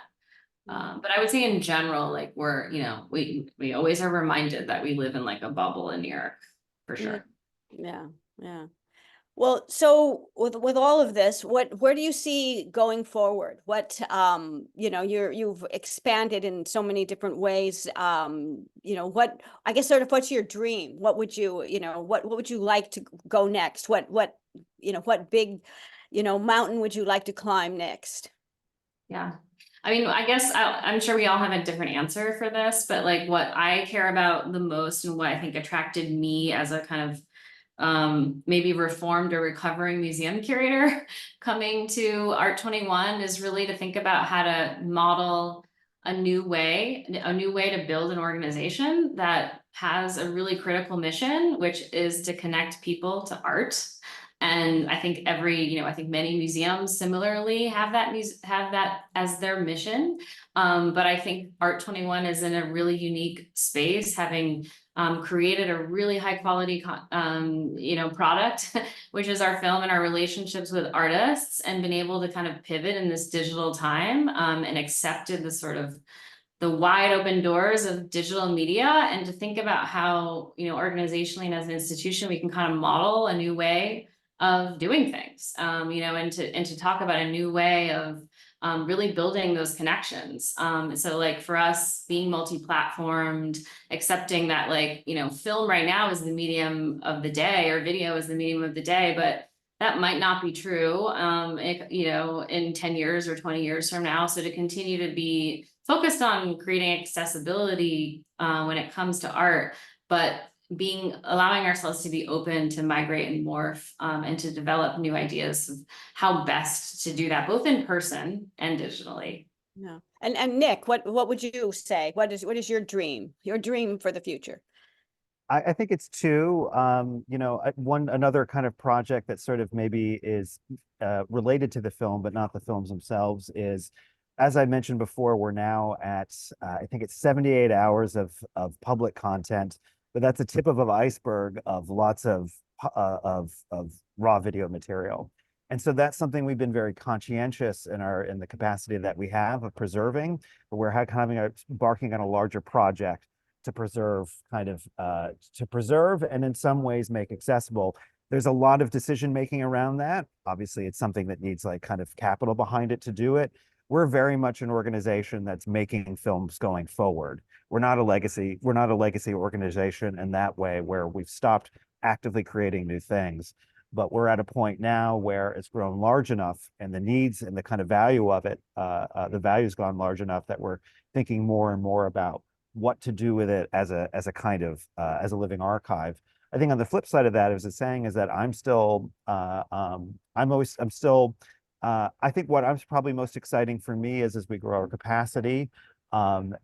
But I would say in general, like we always are reminded that we live in like a bubble in New York, for sure. Yeah. Yeah. Well, so with all of this, where do you see going forward? What, you've expanded in so many different ways. What, I guess, sort of, what's your dream? What would you, what would you like to go next? What big, mountain would you like to climb next? Yeah. I mean, I guess I'm sure we all have a different answer for this, but like what I care about the most, and what I think attracted me as a kind of maybe reformed or recovering museum curator coming to Art21, is really to think about how to model a new way to build an organization that has a really critical mission, which is to connect people to art. And I think I think many museums similarly have that as their mission. But I think Art21 is in a really unique space, having created a really high quality, product, which is our film and our relationships with artists, and been able to kind of pivot in this digital time, and accepted the sort of the wide open doors of digital media, and to think about how, organizationally and as an institution, we can kind of model a new way of doing things, and to talk about a new way of really building those connections. So like for us, being multi-platformed, accepting that like, film right now is the medium of the day, or video is the medium of the day, but that might not be true, in 10 years or 20 years from now. So to continue to be focused on creating accessibility when it comes to art, but allowing ourselves to be open to migrate and morph, and to develop new ideas of how best to do that, both in person and digitally. Yeah. And Nick, what would you say? What is your dream for the future? I think it's two. Another kind of project that sort of maybe is related to the film, but not the films themselves, is, as I mentioned before, we're now at I think it's 78 hours of public content, but that's a tip of an iceberg of lots of raw video material. And so that's something we've been very conscientious in the capacity that we have of preserving, but we're embarking on a larger project to preserve and in some ways make accessible. There's a lot of decision making around that. Obviously, it's something that needs like kind of capital behind it to do it. We're very much an organization that's making films going forward. We're not a legacy organization in that way, where we've stopped actively creating new things. but we're at a point now where it's grown large enough, and the needs and the kind of value of it, the value's gone large enough that we're thinking more and more about what to do with it as a kind of as a living archive. I think on the flip side of that, as it's saying, is that I'm still I think what I'm probably most exciting for me is as we grow our capacity, and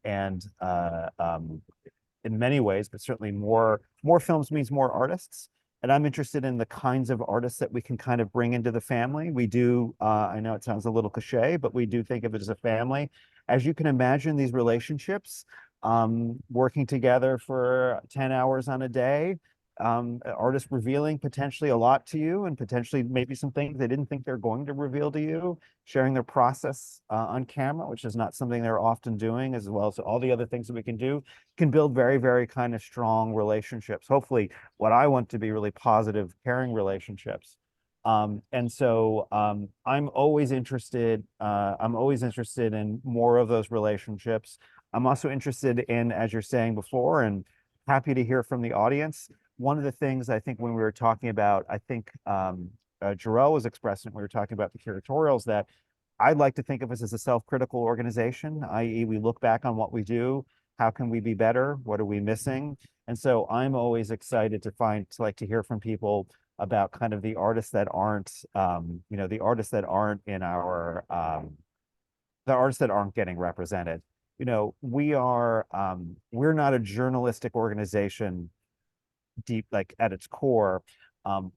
in many ways, but certainly more films means more artists. And I'm interested in the kinds of artists that we can kind of bring into the family. We do, I know it sounds a little cliche, but we do think of it as a family. As you can imagine, these relationships, working together for 10 hours on a day, artists revealing potentially a lot to you, and potentially maybe some things they didn't think they're going to reveal to you, sharing their process on camera, which is not something they're often doing, as well as all the other things that we can do, can build very, very kind of strong relationships. Hopefully, what I want to be really positive, caring relationships. And so I'm always interested in more of those relationships. I'm also interested in, as you're saying before, and happy to hear from the audience. One of the things I think when we were talking about, I think Jurrell was expressing, we were talking about the curatorials, that I'd like to think of us as a self-critical organization, i.e. we look back on what we do, how can we be better, what are we missing? And so I'm always excited to hear from people about kind of the artists that aren't, the artists that aren't in our, the artists that aren't getting represented. We're not a journalistic organization deep, like at its core.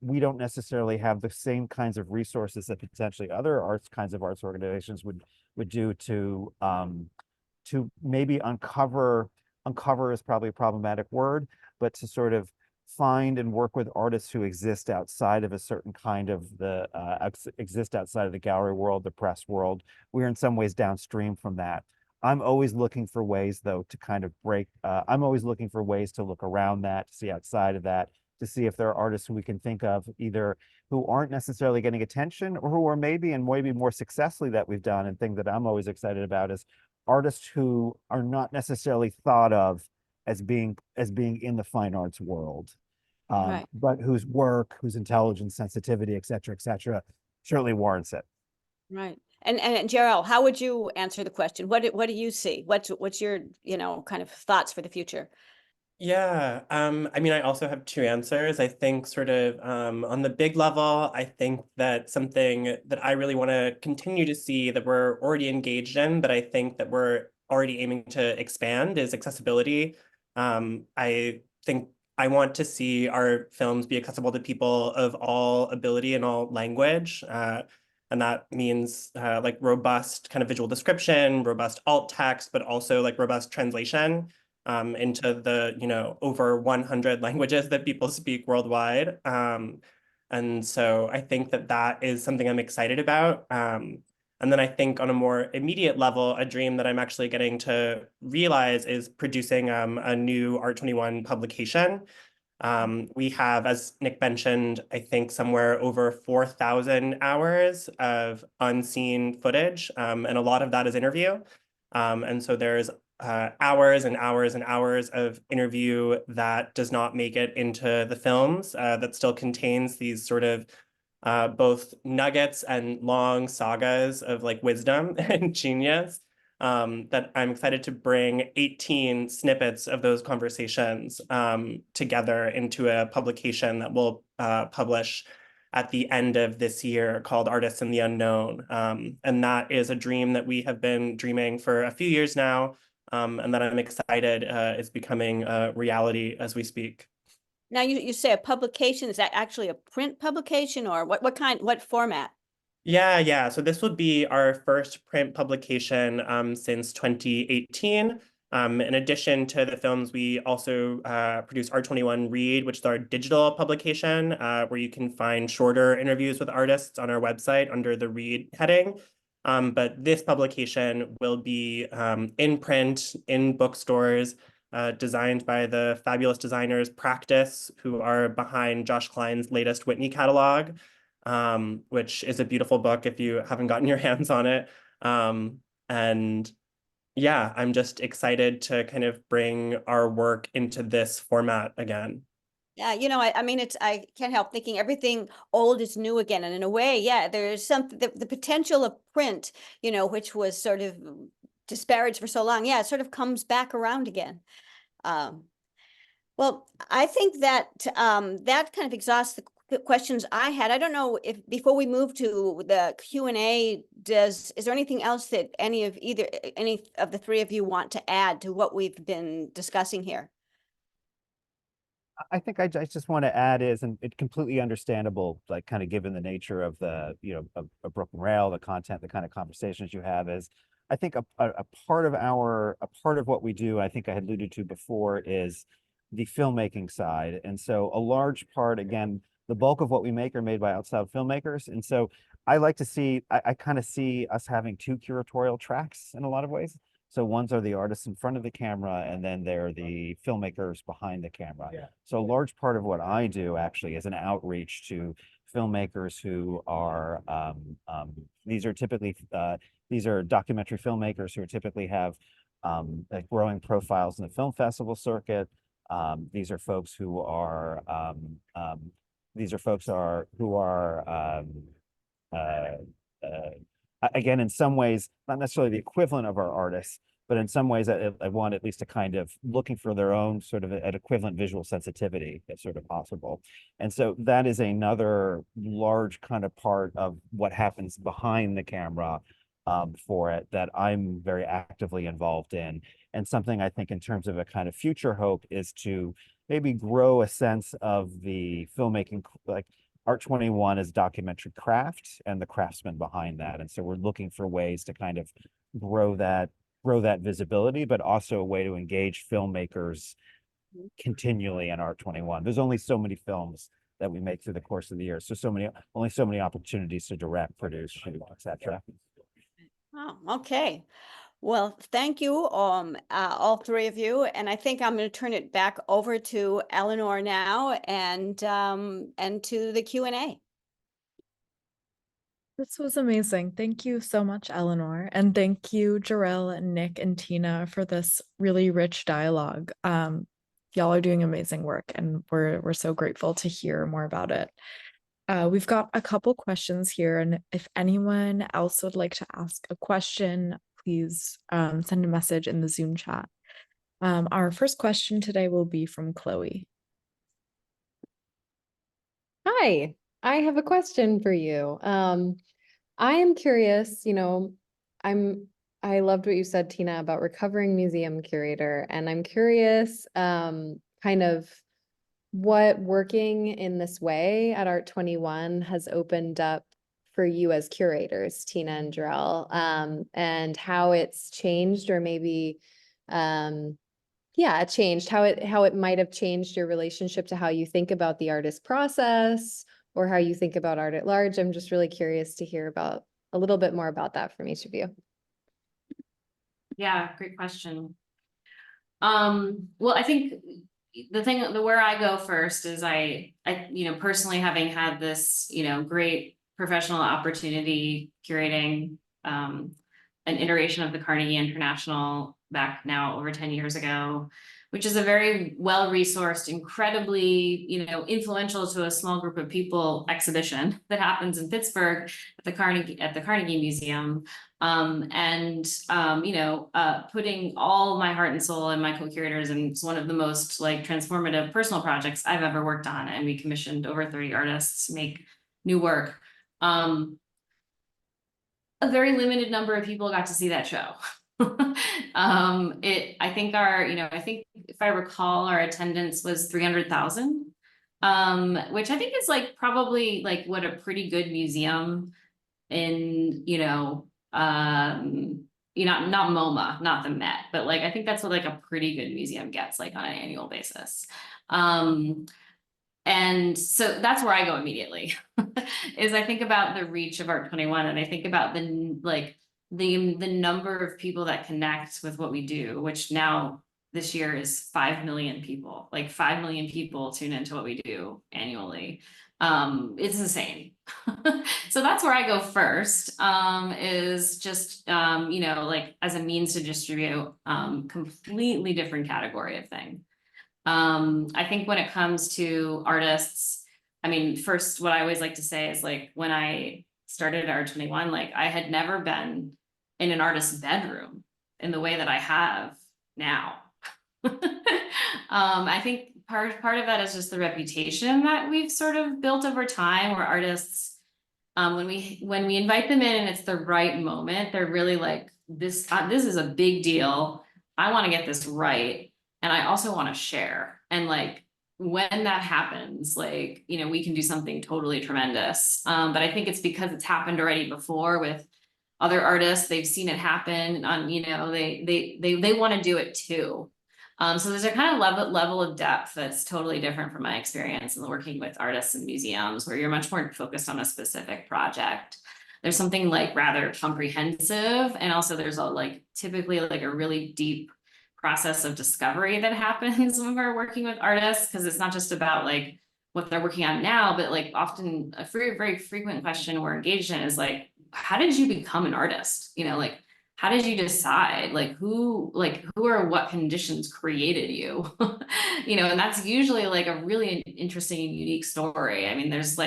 We don't necessarily have the same kinds of resources that potentially other kinds of arts organizations would do to maybe uncover is probably a problematic word, but to sort of find and work with artists who exist outside of a certain kind of exist outside of the gallery world, the press world. We're in some ways downstream from that. I'm always looking for ways, though, to kind of I'm always looking for ways to look around that, to see outside of that, to see if there are artists who we can think of, either who aren't necessarily getting attention, or who are maybe more successfully that we've done. And thing that I'm always excited about is artists who are not necessarily thought of as being in the fine arts world, Right. but whose work, whose intelligence, sensitivity, et cetera, certainly warrants it. Right. And Jurrell, how would you answer the question? What do you see? What's your, kind of thoughts for the future? Yeah, I mean, I also have two answers. I think sort of on the big level, I think that something that I really want to continue to see that we're already engaged in, but I think that we're already aiming to expand, is accessibility. I think I want to see our films be accessible to people of all ability and all language. And that means like robust kind of visual description, robust alt text, but also like robust translation into the, over 100 languages that people speak worldwide. And so I think that is something I'm excited about. And then I think on a more immediate level, a dream that I'm actually getting to realize is producing a new Art21 publication. We have, as Nick mentioned, I think somewhere over 4,000 hours of unseen footage, and a lot of that is interview. And so there's hours and hours and hours of interview that does not make it into the films, that still contains these sort of both nuggets and long sagas of like wisdom and genius, that I'm excited to bring 18 snippets of those conversations together into a publication that we'll publish at the end of this year, called Artists in the Unknown. And that is a dream that we have been dreaming for a few years now, and that I'm excited is becoming a reality as we speak. Now, you say a publication, is that actually a print publication, or what format? Yeah. So this would be our first print publication since 2018. In addition to the films, we also produce Art21 Read, which is our digital publication, where you can find shorter interviews with artists on our website under the Read heading. But this publication will be in print, in bookstores, designed by the fabulous designers Practice, who are behind Josh Klein's latest Whitney catalog, which is a beautiful book if you haven't gotten your hands on it. And yeah, I'm just excited to kind of bring our work into this format again. You know, I mean, I can't help thinking everything old is new again. And in a way, yeah, there's the potential of print, you know, which was sort of disparaged for so long. Yeah, it sort of comes back around again. Well, I think that that kind of exhausts the questions I had. I don't know if before we move to the Q&A, is there anything else that any of the three of you want to add to what we've been discussing here? I think I just want to add is, and it's completely understandable, like kind of given the nature of the, you know, a Broken Rail, the content, the kind of conversations you have is, I think a part of what we do, I think I had alluded to before, is the filmmaking side. And so a large part, again, the bulk of what we make are made by outside filmmakers. And so I like to see, I kind of see us having two curatorial tracks in a lot of ways. So ones are the artists in front of the camera, and then they're the filmmakers behind the camera. Yeah. So a large part of what I do actually is an outreach to filmmakers who are, these are typically, these are documentary filmmakers who typically have like growing profiles in the film festival circuit. These are folks who are, again, in some ways, not necessarily the equivalent of our artists, but in some ways, I want at least a kind of looking for their own sort of an equivalent visual sensitivity that's sort of possible. And so that is another large kind of part of what happens behind the camera for it that I'm very actively involved in. And something I think in terms of a kind of future hope is to maybe grow a sense of the filmmaking, like Art21 is documentary craft and the craftsman behind that. And so we're looking for ways to kind of grow that visibility, but also a way to engage filmmakers continually in Art21. There's only so many films that we make through the course of the year. So only so many opportunities to direct, produce, shoot, etc. Oh, okay. Well, thank you, all three of you. And I think I'm going to turn it back over to Eleanor now and to the Q&A. This was amazing. Thank you so much, Eleanor. And thank you, Jurrell, Nick, and Tina for this really rich dialogue. Y'all are doing amazing work, and we're so grateful to hear more about it. We've got a couple questions here, and if anyone else would like to ask a question, please send a message in the Zoom chat. Our first question today will be from Chloe. Hi, I have a question for you. I am curious, you know, I loved what you said, Tina, about recovering museum curator, and I'm curious kind of what working in this way at Art21 has opened up for you as curators, Tina and Jurrell, and how it's changed, or maybe changed, how it might have changed your relationship to how you think about the artist process or how you think about art at large. I'm just really curious to hear about a little bit more about that from each of you. Yeah, great question. Well, I think where I go first is I, you know, personally having had this, you know, great professional opportunity curating an iteration of the Carnegie International back now over 10 years ago, which is a very well-resourced, incredibly, you know, influential to a small group of people exhibition that happens in Pittsburgh at the Carnegie Museum. You know, putting all my heart and soul and my co-curators, and it's one of the most like transformative personal projects I've ever worked on. And we commissioned over 30 artists make new work. A very limited number of people got to see that show. I think if I recall, our attendance was 300,000, which I think is like probably like what a pretty good museum in, you know, not MoMA, not the Met, but like, I think that's what like a pretty good museum gets like on an annual basis. And so that's where I go immediately is I think about the reach of Art21, and I think about the number of people that connect with what we do, which now this year is 5 million people. Like 5 million people tune into what we do annually. It's insane. So that's where I go first, is just, you know, like as a means to distribute, completely different category of thing. I think when it comes to artists, I mean, first, what I always like to say is like, when I started at Art21, like I had never been in an artist's bedroom in the way that I have now. I think part of that is just the reputation that we've sort of built over time, where artists, when we invite them in and it's the right moment, they're really like, this is a big deal. I want to get this right, and I also want to share. And like, when that happens, like, you know, we can do something totally tremendous. But I think it's because it's happened already before with other artists. They've seen it happen on, you know, they want to do it too. So there's a kind of level of depth that's totally different from my experience in working with artists and museums, where you're much more focused on a specific project. There's something like rather comprehensive, and also there's a like typically like a really deep process of discovery that happens when we're working with artists, because it's not just about like what they're working on now, but like often a very frequent question we're engaged in is like, how did you become an artist? You know, like, how did you decide, like who or what conditions created you? You know, and that's usually like a really interesting and unique story. I mean, there's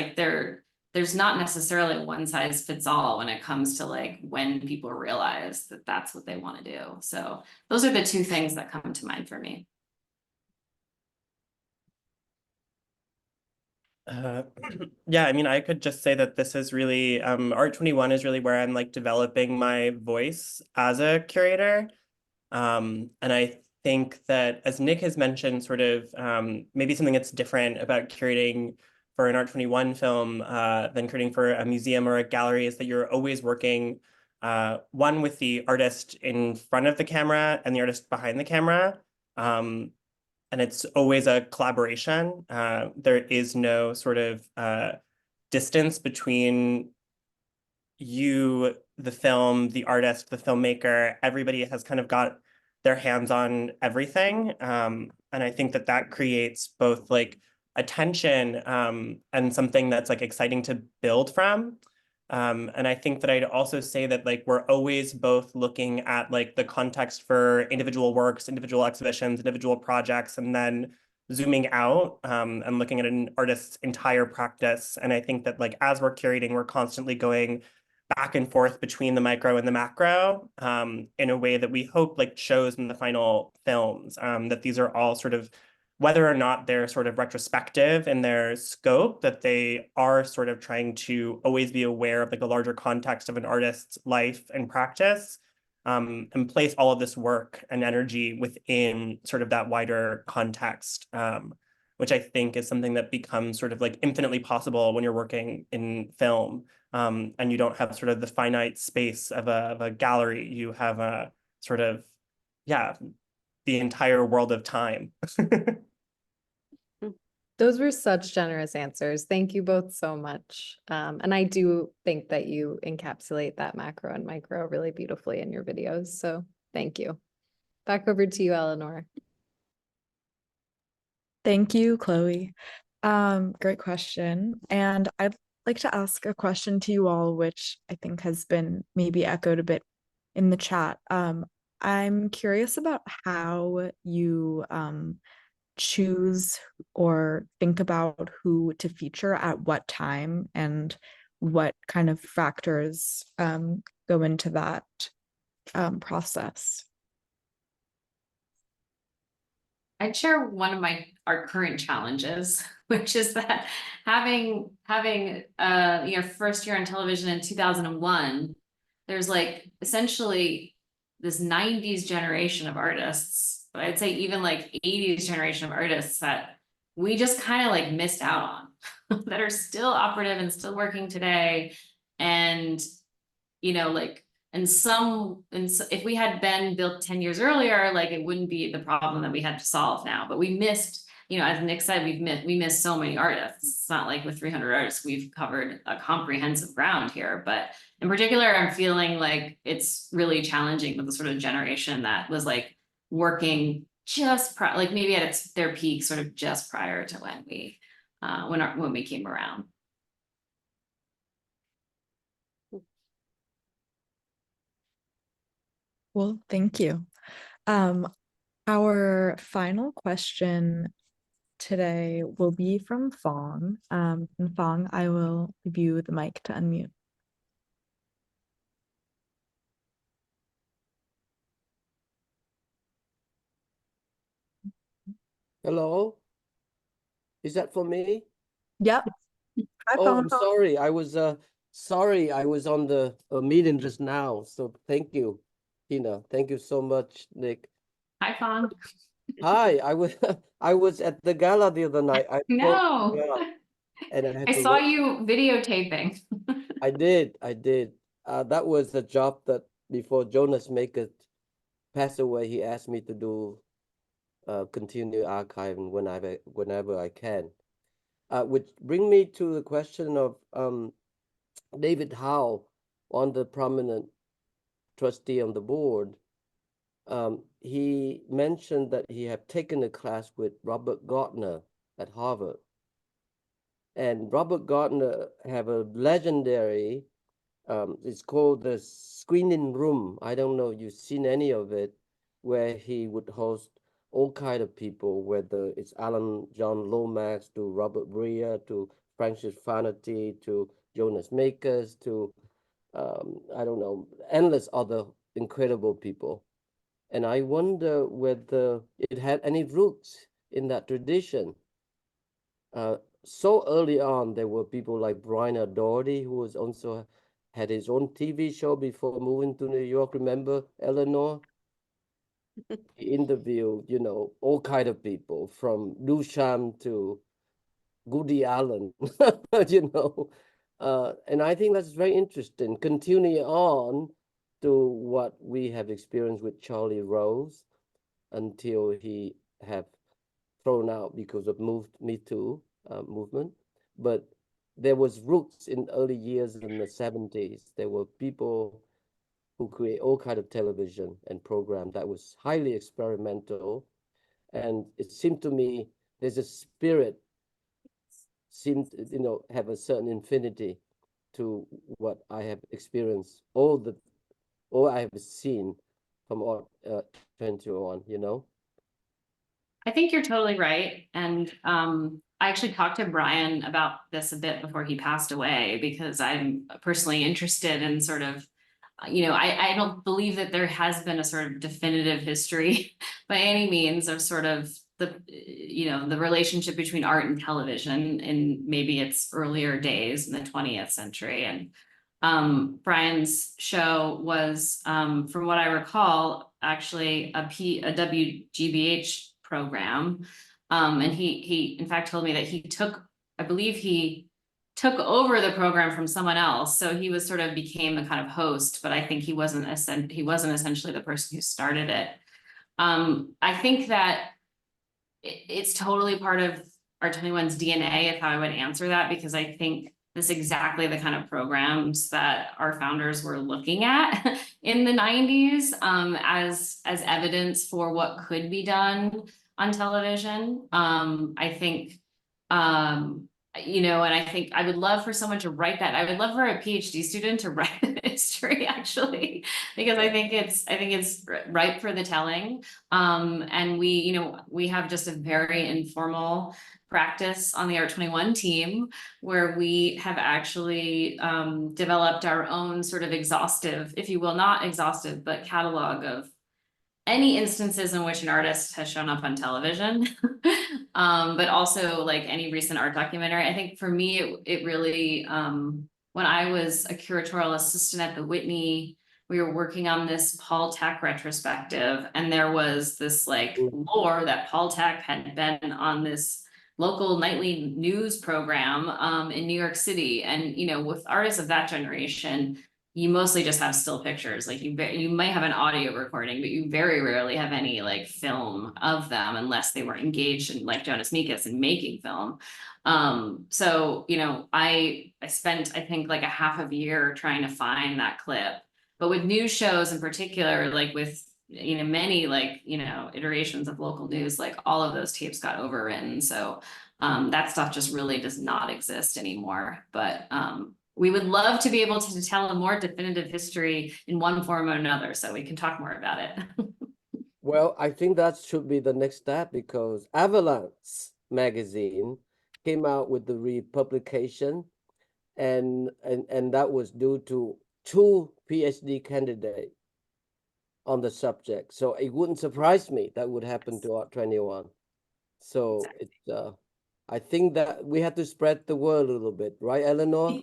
not necessarily a one size fits all when it comes to like when people realize that that's what they want to do. So those are the two things that come to mind for me. Yeah, I mean, I could just say that this is really, Art21 is really where I'm like developing my voice as a curator. And I think that, as Nick has mentioned, sort of maybe something that's different about curating for an Art21 film than curating for a museum or a gallery is that you're always working one with the artist in front of the camera and the artist behind the camera. And it's always a collaboration. There is no sort of distance between you, the film, the artist, the filmmaker. Everybody has kind of got their hands on everything. And I think that that creates both like attention and something that's like exciting to build from. And I think that I'd also say that like we're always both looking at like the context for individual works, individual exhibitions, individual projects, and then zooming out and looking at an artist's entire practice. And I think that like as we're curating, we're constantly going back and forth between the micro and the macro in a way that we hope like shows in the final films, that these are all sort of, whether or not they're sort of retrospective in their scope, that they are sort of trying to always be aware of like the larger context of an artist's life and practice, and place all of this work and energy within sort of that wider context, which I think is something that becomes sort of like infinitely possible when you're working in film. And you don't have sort of the finite space of a gallery. You have a sort of, yeah, the entire world of time. Those were such generous answers. Thank you both so much. And I do think that you encapsulate that macro and micro really beautifully in your videos. So thank you. Back over to you, Eleanor. Thank you, Chloe. Great question. And I'd like to ask a question to you all, which I think has been maybe echoed a bit in the chat. I'm curious about how you choose or think about who to feature at what time and what kind of factors go into that process. I'd share one of our current challenges, which is that having your first year on television in 2001, there's like essentially this 90s generation of artists, but I'd say even like 80s generation of artists that we just kind of like missed out on that are still operative and still working today. And, you know, like, and if we had been built 10 years earlier, like it wouldn't be the problem that we had to solve now. But we missed, you know, as Nick said, we missed so many artists. It's not like with 300 artists, we've covered a comprehensive ground here. But in particular, I'm feeling like it's really challenging with the sort of generation that was like working just like maybe at their peak, sort of just prior to when we came around. Well, thank you. Our final question today will be from Fong. And Fong, I will give you the mic to unmute. Hello, is that for me? Yep. Hi, Oh, Fong. I'm sorry. I was on the meeting just now. So thank you, Tina. Thank you so much, Nick. Hi, Fawn. Hi, I was I was at the gala the other night. I No, and I had I to saw wait. you videotaping. I did. That was a job that before Jonas Makers passed away, he asked me to do continue archiving whenever I can. Which bring me to the question of David Howe, one the prominent trustee on the board. He mentioned that he had taken a class with Robert Gardner at Harvard. And Robert Gardner have a legendary, it's called the screening room. I don't know if you've seen any of it, where he would host all kind of people, whether it's Alan John Lomax to Robert Brea to Francis Fanati to Jonas Makers to I don't know, endless other incredible people. And I wonder whether it had any roots in that tradition. So early on, there were people like Brian Doherty, who was also had his own TV show before moving to New York. Remember Eleanor? He interviewed, all kind of people from Duchamp to Woody Allen, and I think that's very interesting. Continuing on to what we have experienced with Charlie Rose until he have thrown out because of Me Too movement. But there was roots in early years in the 70s. There were people who create all kind of television and program that was highly experimental. And it seemed to me there's a spirit seemed have a certain infinity to what I have experienced, all I have seen from Art21, I think you're totally right. And I actually talked to Brian about this a bit before he passed away, because I'm personally interested in sort of, I don't believe that there has been a sort of definitive history by any means of sort of the relationship between art and television in maybe its earlier days in the 20th century. And Brian's show was, from what I recall, actually a WGBH program. And he in fact told me that I believe he took over the program from someone else. So he was sort of became a kind of host, but I think he wasn't essentially the person who started it. I think that it's totally part of Art21's DNA, if I would answer that, because I think this is exactly the kind of programs that our founders were looking at in the 90s as evidence for what could be done on television. I think, and I think I would love for someone to write that. I would love for a PhD student to write the history, actually, because I think it's ripe for the telling. And we have just a very informal practice on the Art21 team, where we have actually developed our own sort of exhaustive, if you will, not exhaustive, but catalog of any instances in which an artist has shown up on television, but also like any recent art documentary. I think for me, it really, when I was a curatorial assistant at the Whitney, we were working on this Paul Tech retrospective, and there was this like lore that Paul Tech had been on this local nightly news program in New York City. And, with artists of that generation, you mostly just have still pictures. Like you might have an audio recording, but you very rarely have any like film of them unless they were engaged in, like Jonas Mekas, in making film. So, I spent, I think, like a half a year trying to find that clip. But with news shows in particular, like with many iterations of local news, like all of those tapes got overwritten. So that stuff just really does not exist anymore. But we would love to be able to tell a more definitive history in one form or another, so we can talk more about it. Well, I think that should be the next step because Avalanche magazine came out with the republication, and that was due to 2 PhD candidates on the subject. So it wouldn't surprise me that would happen to Art21. So it's I think that we have to spread the word a little bit, right, Eleanor?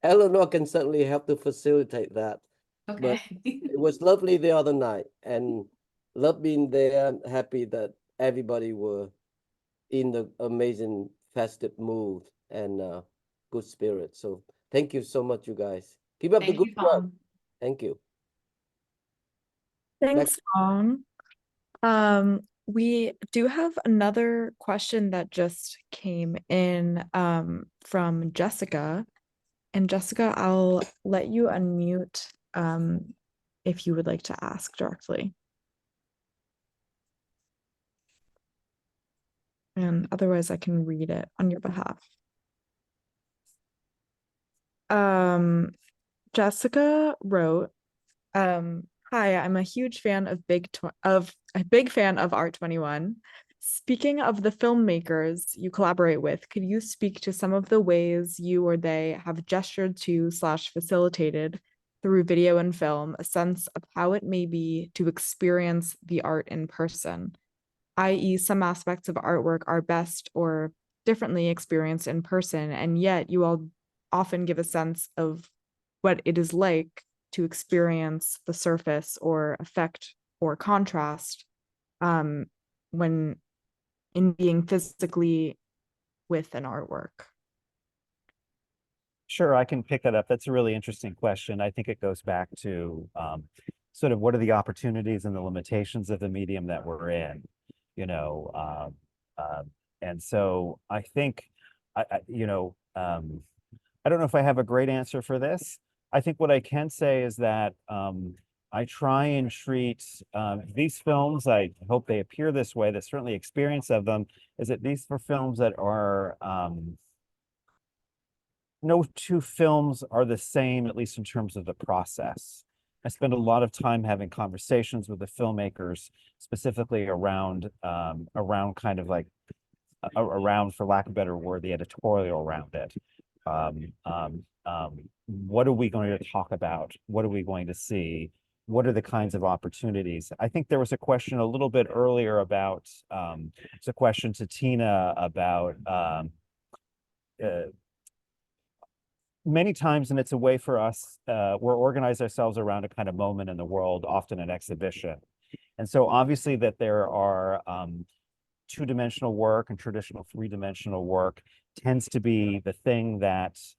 Eleanor can certainly help to facilitate that. Okay. It was lovely the other night and love being there. I'm happy that everybody were in the amazing festive mood and good spirit. So thank you so much, you guys. Keep up the Thank good you, work. Tom. Thank you. Thanks, Fong. We do have another question that just came in from Jessica. And Jessica, I'll let you unmute if you would like to ask directly. And otherwise I can read it on your behalf. Jessica wrote, hi, I'm a huge fan of Art21. Speaking of the filmmakers you collaborate with, could you speak to some of the ways you or they have gestured to / facilitated through video and film a sense of how it may be to experience the art in person, i.e. some aspects of artwork are best or differently experienced in person, and yet you all often give a sense of what it is like to experience the surface or effect or contrast when in being physically with an artwork. Sure, I can pick that up. That's a really interesting question. I think it goes back to sort of what are the opportunities and the limitations of the medium that we're in, you know. And so I think, I don't know if I have a great answer for this. I think what I can say is that I try and treat these films, I hope they appear this way, that certainly experience of them, is that these are films that are, no two films are the same, at least in terms of the process. I spend a lot of time having conversations with the filmmakers, specifically around kind of like, around, for lack of a better word, the editorial around it. What are we going to talk about? What are we going to see? What are the kinds of opportunities? I think there was a question a little bit earlier about, it's a question to Tina about many times, and it's a way for us, we're organized ourselves around a kind of moment in the world, often an exhibition. And so obviously that there are two-dimensional work and traditional three-dimensional work tends to be the thing that's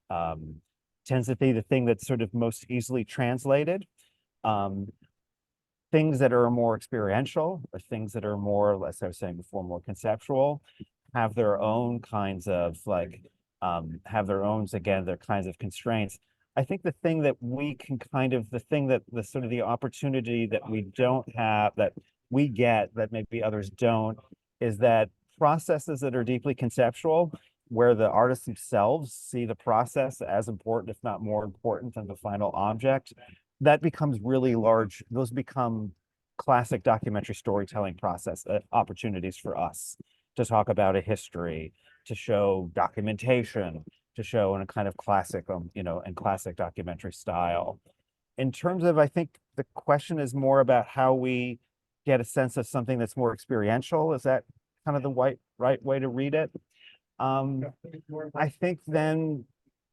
sort of most easily translated. Things that are more experiential or things that are more, as I was saying before, more conceptual, have their own kinds of like, have their own, again, their kinds of constraints. I think the thing that we can kind of, the sort of the opportunity that we don't have, that we get, that maybe others don't, is that processes that are deeply conceptual, where the artists themselves see the process as important, if not more important than the final object, that becomes really large. Those become classic documentary storytelling process opportunities for us to talk about a history, to show documentation, to show in a kind of classic, in classic documentary style. In terms of, I think the question is more about how we get a sense of something that's more experiential. Is that kind of the right way to read it? I think then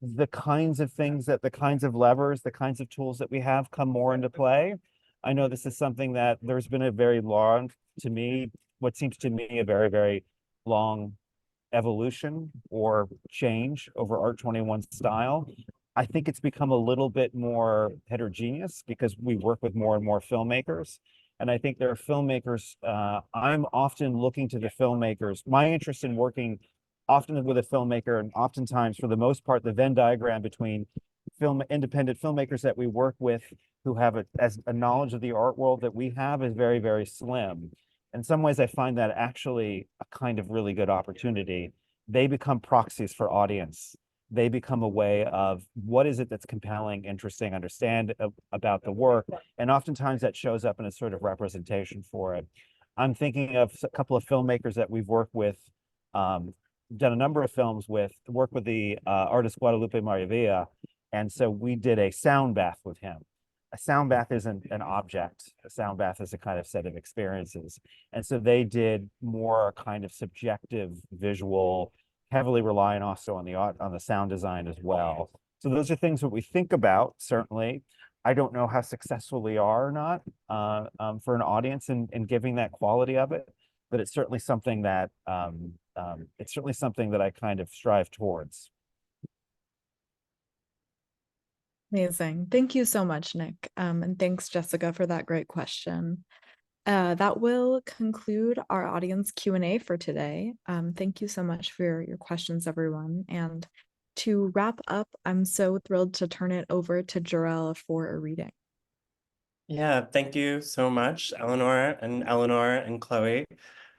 the kinds of things that, the kinds of levers, the kinds of tools that we have come more into play. I know this is something that there's been a very long, to me, what seems to me a very, very long evolution or change over Art21 style. I think it's become a little bit more heterogeneous because we work with more and more filmmakers. And I think there are filmmakers, I'm often looking to the filmmakers. My interest in working often with a filmmaker, and oftentimes, for the most part, the Venn diagram between independent filmmakers that we work with who have a knowledge of the art world that we have is very, very slim. In some ways, I find that actually a kind of really good opportunity. They become proxies for audience. they become a way of what is it that's compelling, interesting, understand about the work. And oftentimes that shows up in a sort of representation for it. I'm thinking of a couple of filmmakers that we've worked with, done a number of films with, worked with the artist Guadalupe Maravilla. And so we did a sound bath with him. A sound bath isn't an object. A sound bath is a kind of set of experiences. And so they did more kind of subjective visual, heavily relying also on the sound design as well. So those are things that we think about, certainly. I don't know how successful we are or not for an audience in giving that quality of it, but it's certainly something that I kind of strive towards. Amazing. Thank you so much, Nick. And thanks, Jessica, for that great question. That will conclude our audience Q&A for today. Thank you so much for your questions, everyone. And to wrap up, I'm so thrilled to turn it over to Jurrell for a reading. Yeah, thank you so much, Eleanor and Chloe.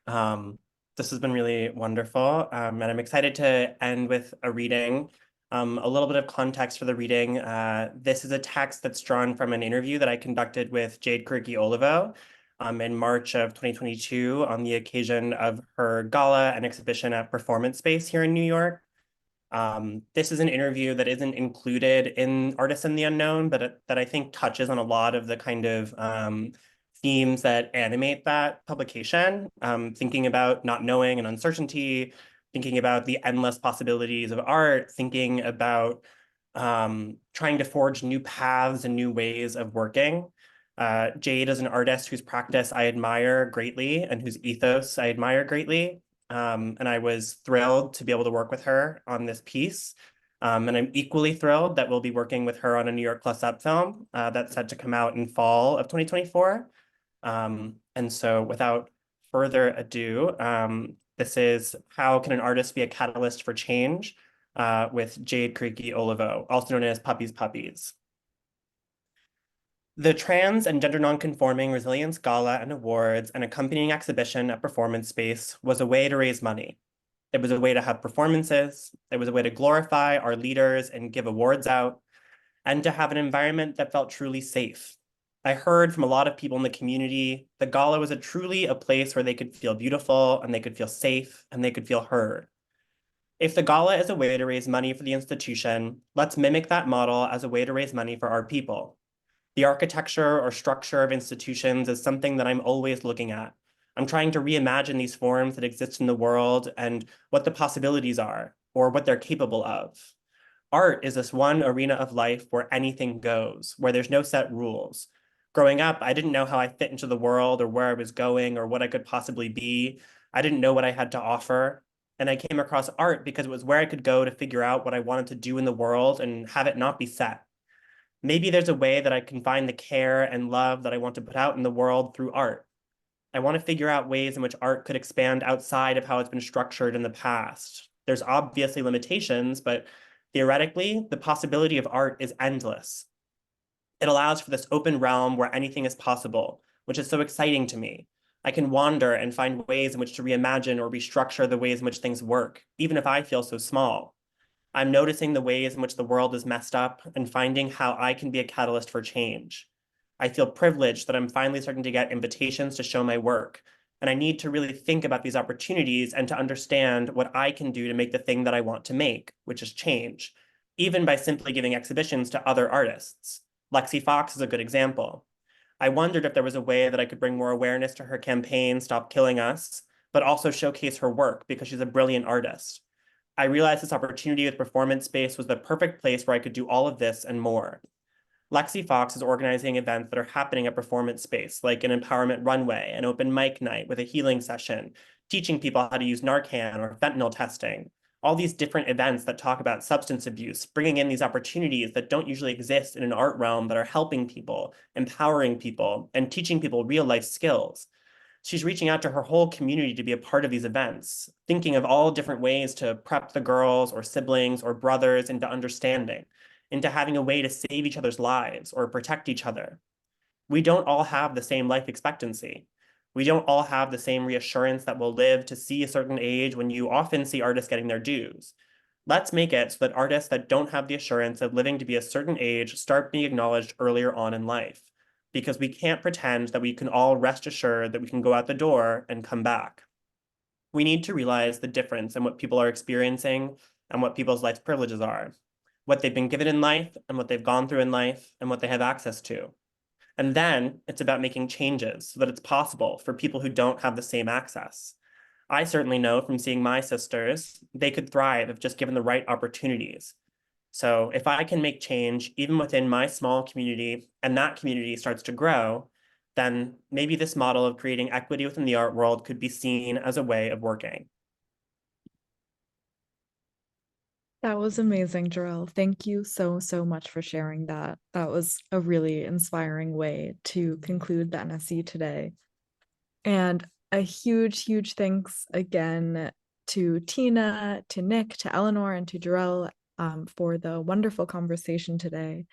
This has been really wonderful, and I'm excited to end with a reading. A little bit of context for the reading. This is a text that's drawn from an interview that I conducted with Jade Kukielski in March of 2022 on the occasion of her gala and exhibition at Performance Space here in New York. This is an interview that isn't included in Artists in the Unknown, but that I think touches on a lot of the kind of themes that animate that publication, thinking about not knowing and uncertainty, thinking about the endless possibilities of art, thinking about trying to forge new paths and new ways of working. Jade is an artist whose practice I admire greatly and whose ethos I admire greatly. And I was thrilled to be able to work with her on this piece. And I'm equally thrilled that we'll be working with her on a New York Plus Up film that's set to come out in fall of 2024. And so without further ado, this is How Can an Artist Be a Catalyst for Change with Jade Kukielski, also known as Puppies Puppies. The Trans and Gender Nonconforming Resilience Gala and Awards and accompanying exhibition at Performance Space was a way to raise money. It was a way to have performances. It was a way to glorify our leaders and give awards out, and to have an environment that felt truly safe. I heard from a lot of people in the community, the gala was truly a place where they could feel beautiful and they could feel safe and they could feel heard. If the gala is a way to raise money for the institution, let's mimic that model as a way to raise money for our people. The architecture or structure of institutions is something that I'm always looking at. I'm trying to reimagine these forms that exist in the world and what the possibilities are or what they're capable of. Art is this one arena of life where anything goes, where there's no set rules. Growing up, I didn't know how I fit into the world or where I was going or what I could possibly be. I didn't know what I had to offer. And I came across art because it was where I could go to figure out what I wanted to do in the world and have it not be set. Maybe there's a way that I can find the care and love that I want to put out in the world through art. I want to figure out ways in which art could expand outside of how it's been structured in the past. There's obviously limitations, but theoretically, the possibility of art is endless. It allows for this open realm where anything is possible, which is so exciting to me. I can wander and find ways in which to reimagine or restructure the ways in which things work, even if I feel so small. I'm noticing the ways in which the world is messed up and finding how I can be a catalyst for change. I feel privileged that I'm finally starting to get invitations to show my work, and I need to really think about these opportunities and to understand what I can do to make the thing that I want to make, which is change, even by simply giving exhibitions to other artists. Lexi Fox is a good example. I wondered if there was a way that I could bring more awareness to her campaign, Stop Killing Us, but also showcase her work because she's a brilliant artist. I realized this opportunity with Performance Space was the perfect place where I could do all of this and more. Lexi Fox is organizing events that are happening at Performance Space, like an empowerment runway, an open mic night with a healing session, teaching people how to use Narcan or fentanyl testing, all these different events that talk about substance abuse, bringing in these opportunities that don't usually exist in an art realm that are helping people, empowering people, and teaching people real life skills. She's reaching out to her whole community to be a part of these events, thinking of all different ways to prep the girls or siblings or brothers into understanding, into having a way to save each other's lives or protect each other. We don't all have the same life expectancy. We don't all have the same reassurance that we'll live to see a certain age when you often see artists getting their dues. Let's make it so that artists that don't have the assurance of living to be a certain age start being acknowledged earlier on in life, because we can't pretend that we can all rest assured that we can go out the door and come back. We need to realize the difference in what people are experiencing and what people's life privileges are, what they've been given in life and what they've gone through in life and what they have access to. And then it's about making changes so that it's possible for people who don't have the same access. I certainly know from seeing my sisters, they could thrive if just given the right opportunities. So if I can make change even within my small community and that community starts to grow, then maybe this model of creating equity within the art world could be seen as a way of working. That was amazing, Jurrell. Thank you so, so much for sharing that. That was a really inspiring way to conclude the NSE today. And a huge, huge thanks again to Tina, to Nick, to Eleanor, and to Jurrell for the wonderful conversation today.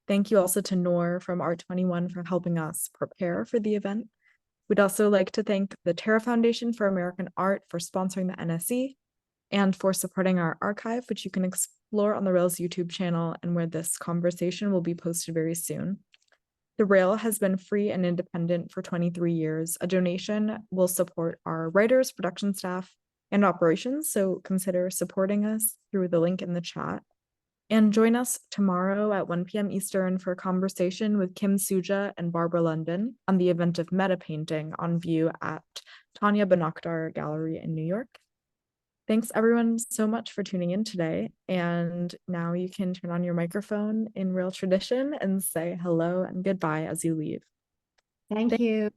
Thank you also to Noor from Art21 for helping us prepare for the event. We'd also like to thank the Terra Foundation for American Art for sponsoring the NSE and for supporting our archive, which you can explore on the Rails YouTube channel and where this conversation will be posted very soon. The Rail has been free and independent for 23 years. A donation will support our writers, production staff, and operations, so consider supporting us through the link in the chat. And join us tomorrow at 1 p.m. Eastern for a conversation with Kim Suja and Barbara London on the event of meta painting on view at Tanya Banakhdar Gallery in New York. Thanks everyone so much for tuning in today. And now you can turn on your microphone in real tradition and say hello and goodbye as you leave. Thank you.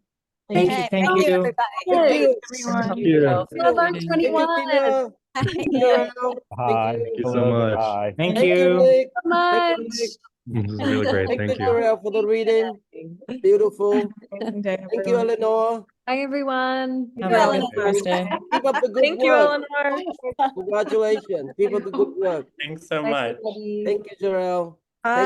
Thank you, Okay, thank you. everybody. Thank you. Everyone. you. Love Thank you, Art21 Tina. Thank you, Jurrell. Hi. Thank you so Hello, much. goodbye. Thank Thank you, you. Nick. so Thank you, much. Nick. This is really great. Thank Thank you, you. Jurrell, for the reading. Beautiful. Amazing day, Thank you, everyone. Eleanor. Bye, everyone. Have a Eleanor. good Thursday. Keep up the good Thank you, work. Eleanor. Congratulations. Keep up the good work. Thanks so Bye, much. everybody. Thank you, Jurrell. Bye. Thank